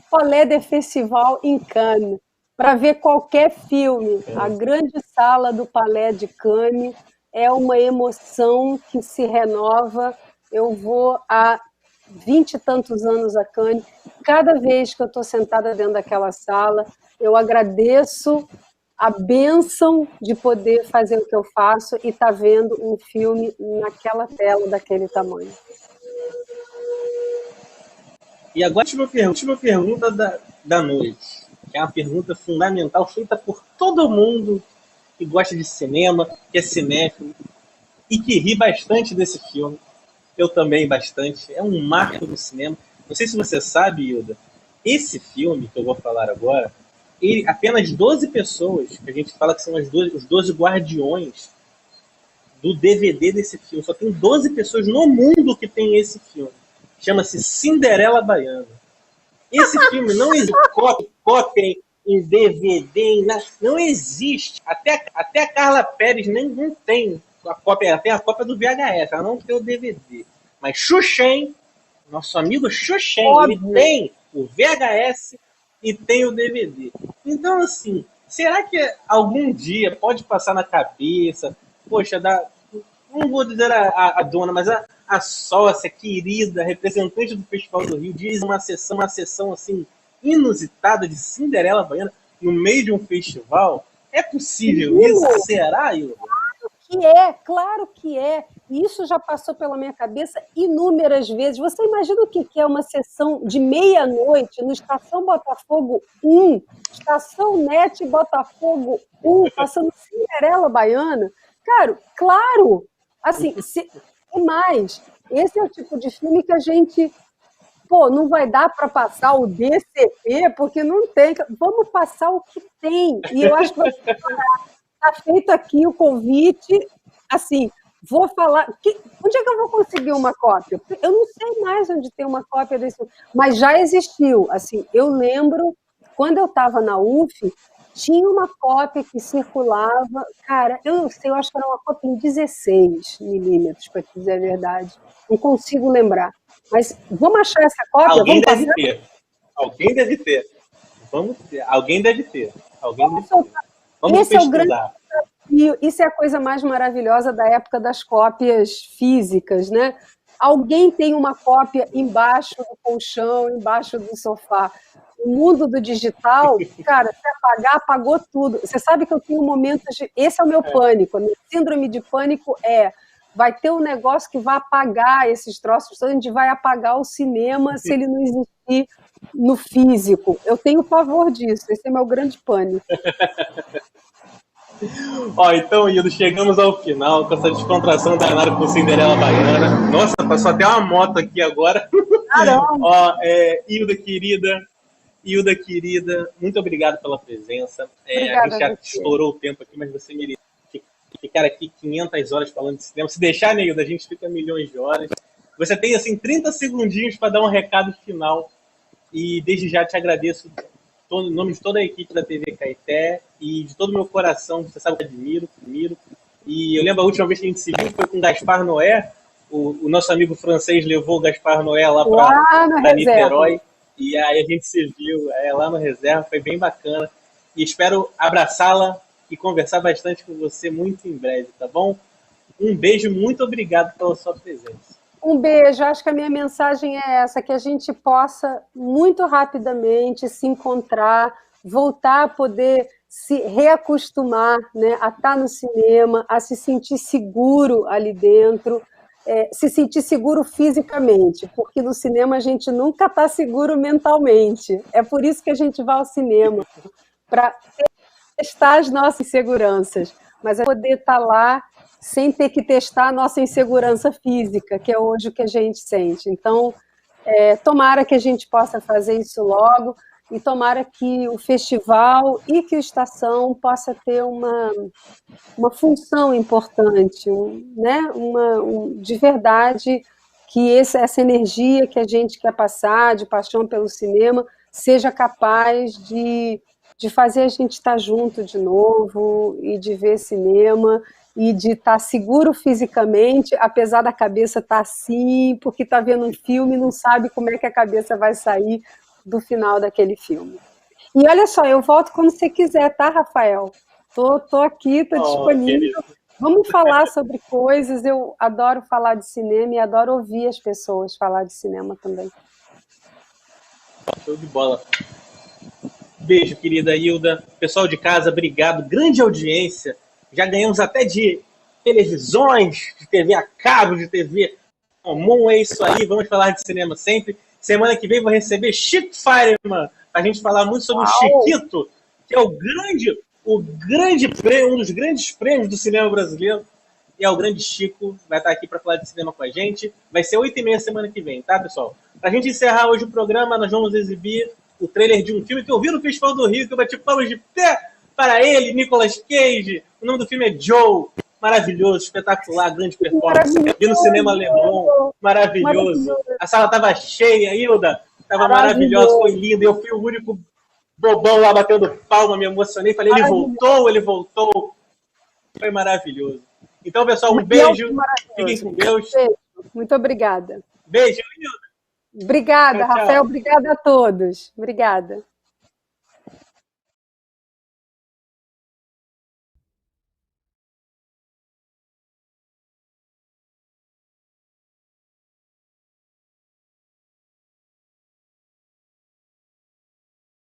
Palais de Festival em Cannes, para ver qualquer filme. A grande sala do Palais de Cannes é uma emoção que se renova. Eu vou há 20 e tantos anos a Cannes. Cada vez que eu estou sentada dentro daquela sala, eu agradeço a bênção de poder fazer o que eu faço e estar vendo um filme naquela tela daquele tamanho. E agora a última pergunta da noite, que é uma pergunta fundamental, feita por todo mundo que gosta de cinema, que é cinéfilo, e que ri bastante desse filme. Eu também bastante. É um marco do cinema. Não sei se você sabe, Hilda, esse filme que eu vou falar agora, apenas 12 pessoas, que a gente fala que são os 12 guardiões do DVD desse filme. Só tem 12 pessoas no mundo que tem esse filme. Chama-se Cinderela Baiana. Esse filme não existe cópia em DVD, não existe. Até a Carla Pérez não tem a cópia, ela tem a cópia do VHS, ela não tem o DVD. Mas Xuxem, nosso amigo Xuxem, ele tem o VHS e tem o DVD. Então, assim, será que algum dia pode passar na cabeça, poxa, não vou dizer a dona, mas a sócia querida, representante do Festival do Rio, diz uma sessão assim, inusitada de Cinderela Baiana no meio de um festival? É possível isso? Será, Hilda? Claro que é. Isso já passou pela minha cabeça inúmeras vezes. Você imagina o que é uma sessão de meia-noite no Estação Botafogo 1, Estação NET Botafogo 1, passando Cinderela Baiana? Cara, claro! Assim, e mais, esse é o tipo de filme que a gente... não vai dar para passar o DCP, porque não tem. Vamos passar o que tem. E eu acho que vai está feito aqui o convite. Assim, vou falar... Onde é que eu vou conseguir uma cópia? Eu não sei mais onde tem uma cópia desse filme, mas já existiu. Assim, eu lembro, quando eu estava na UF, tinha uma cópia que circulava. Cara, eu não sei, eu acho que era uma cópia em 16 milímetros, para te dizer a verdade. Não consigo lembrar. Mas vamos achar essa cópia? Alguém deve ter. Alguém deve ter. Alguém deve ter. Vamos pesquisar. É o grande desafio. Isso é a coisa mais maravilhosa da época das cópias físicas, né? Alguém tem uma cópia embaixo do colchão, embaixo do sofá. O mundo do digital, cara, se apagar, apagou tudo. Você sabe que eu tenho momentos de... Esse é o meu pânico. A minha síndrome de pânico vai ter um negócio que vai apagar esses troços, a gente vai apagar o cinema se ele não existir no físico. Eu tenho pavor disso, esse é meu grande pânico. Então, Hilda, chegamos ao final com essa descontração danada com Cinderela Baiana. Nossa, passou até uma moto aqui agora. Caramba! Hilda querida, muito obrigado pela presença. A gente já estourou o tempo aqui, mas você merece ficar aqui 500 horas falando de cinema. Se deixar, né, Hilda, a gente fica milhões de horas. Você tem, assim, 30 segundinhos para dar um recado final. E desde já te agradeço em nome de toda a equipe da TV Caeté e de todo o meu coração. Você sabe que eu admiro. E eu lembro a última vez que a gente se viu foi com o Gaspar Noé. O nosso amigo francês levou o Gaspar Noé lá para Niterói. E aí a gente se viu lá no Reserva. Foi bem bacana. E espero abraçá-la e conversar bastante com você muito em breve, tá bom? Um beijo, muito obrigado pela sua presença. Um beijo, acho que a minha mensagem é essa, que a gente possa muito rapidamente se encontrar, voltar a poder se reacostumar, né, a estar no cinema, a se sentir seguro ali dentro, se sentir seguro fisicamente, porque no cinema a gente nunca está seguro mentalmente. É por isso que a gente vai ao cinema, para testar as nossas inseguranças, mas é poder estar lá sem ter que testar a nossa insegurança física, que é hoje o que a gente sente. Então, tomara que a gente possa fazer isso logo, e tomara que o festival e que a estação possa ter uma função importante, né? De verdade, que essa energia que a gente quer passar, de paixão pelo cinema, seja capaz de fazer a gente estar junto de novo, e de ver cinema, e de estar seguro fisicamente, apesar da cabeça estar assim, porque está vendo um filme e não sabe como é que a cabeça vai sair do final daquele filme. E olha só, eu volto quando você quiser, tá, Rafael? Tô aqui, tô disponível. Vamos falar sobre coisas, eu adoro falar de cinema e adoro ouvir as pessoas falar de cinema também. Show de bola. Beijo, querida Hilda. Pessoal de casa, obrigado. Grande audiência. Já ganhamos até de televisões, de TV a cabo, de TV comum. É isso aí, vamos falar de cinema sempre. Semana que vem vou receber Chico Fireman, a gente falar muito sobre o Chiquito, que é um dos grandes prêmios do cinema brasileiro. E é o grande Chico, vai estar aqui para falar de cinema com a gente. Vai ser 8h30 semana que vem, tá, pessoal? Para a gente encerrar hoje o programa, nós vamos exibir o trailer de um filme que eu vi no Festival do Rio, que eu bati palmas de pé para ele, Nicolas Cage. O nome do filme é Joe. Maravilhoso, espetacular, grande performance. Vi no cinema alemão, maravilhoso. A sala estava cheia, Hilda, estava maravilhosa, foi lindo. Eu fui o único bobão lá batendo palma, me emocionei. Falei, ele voltou. Foi maravilhoso. Então, pessoal, um beijo. Fiquem com Deus. Beijo. Muito obrigada. Beijo, Hilda. Obrigada, tchau, tchau. Rafael. Obrigada a todos. Obrigada.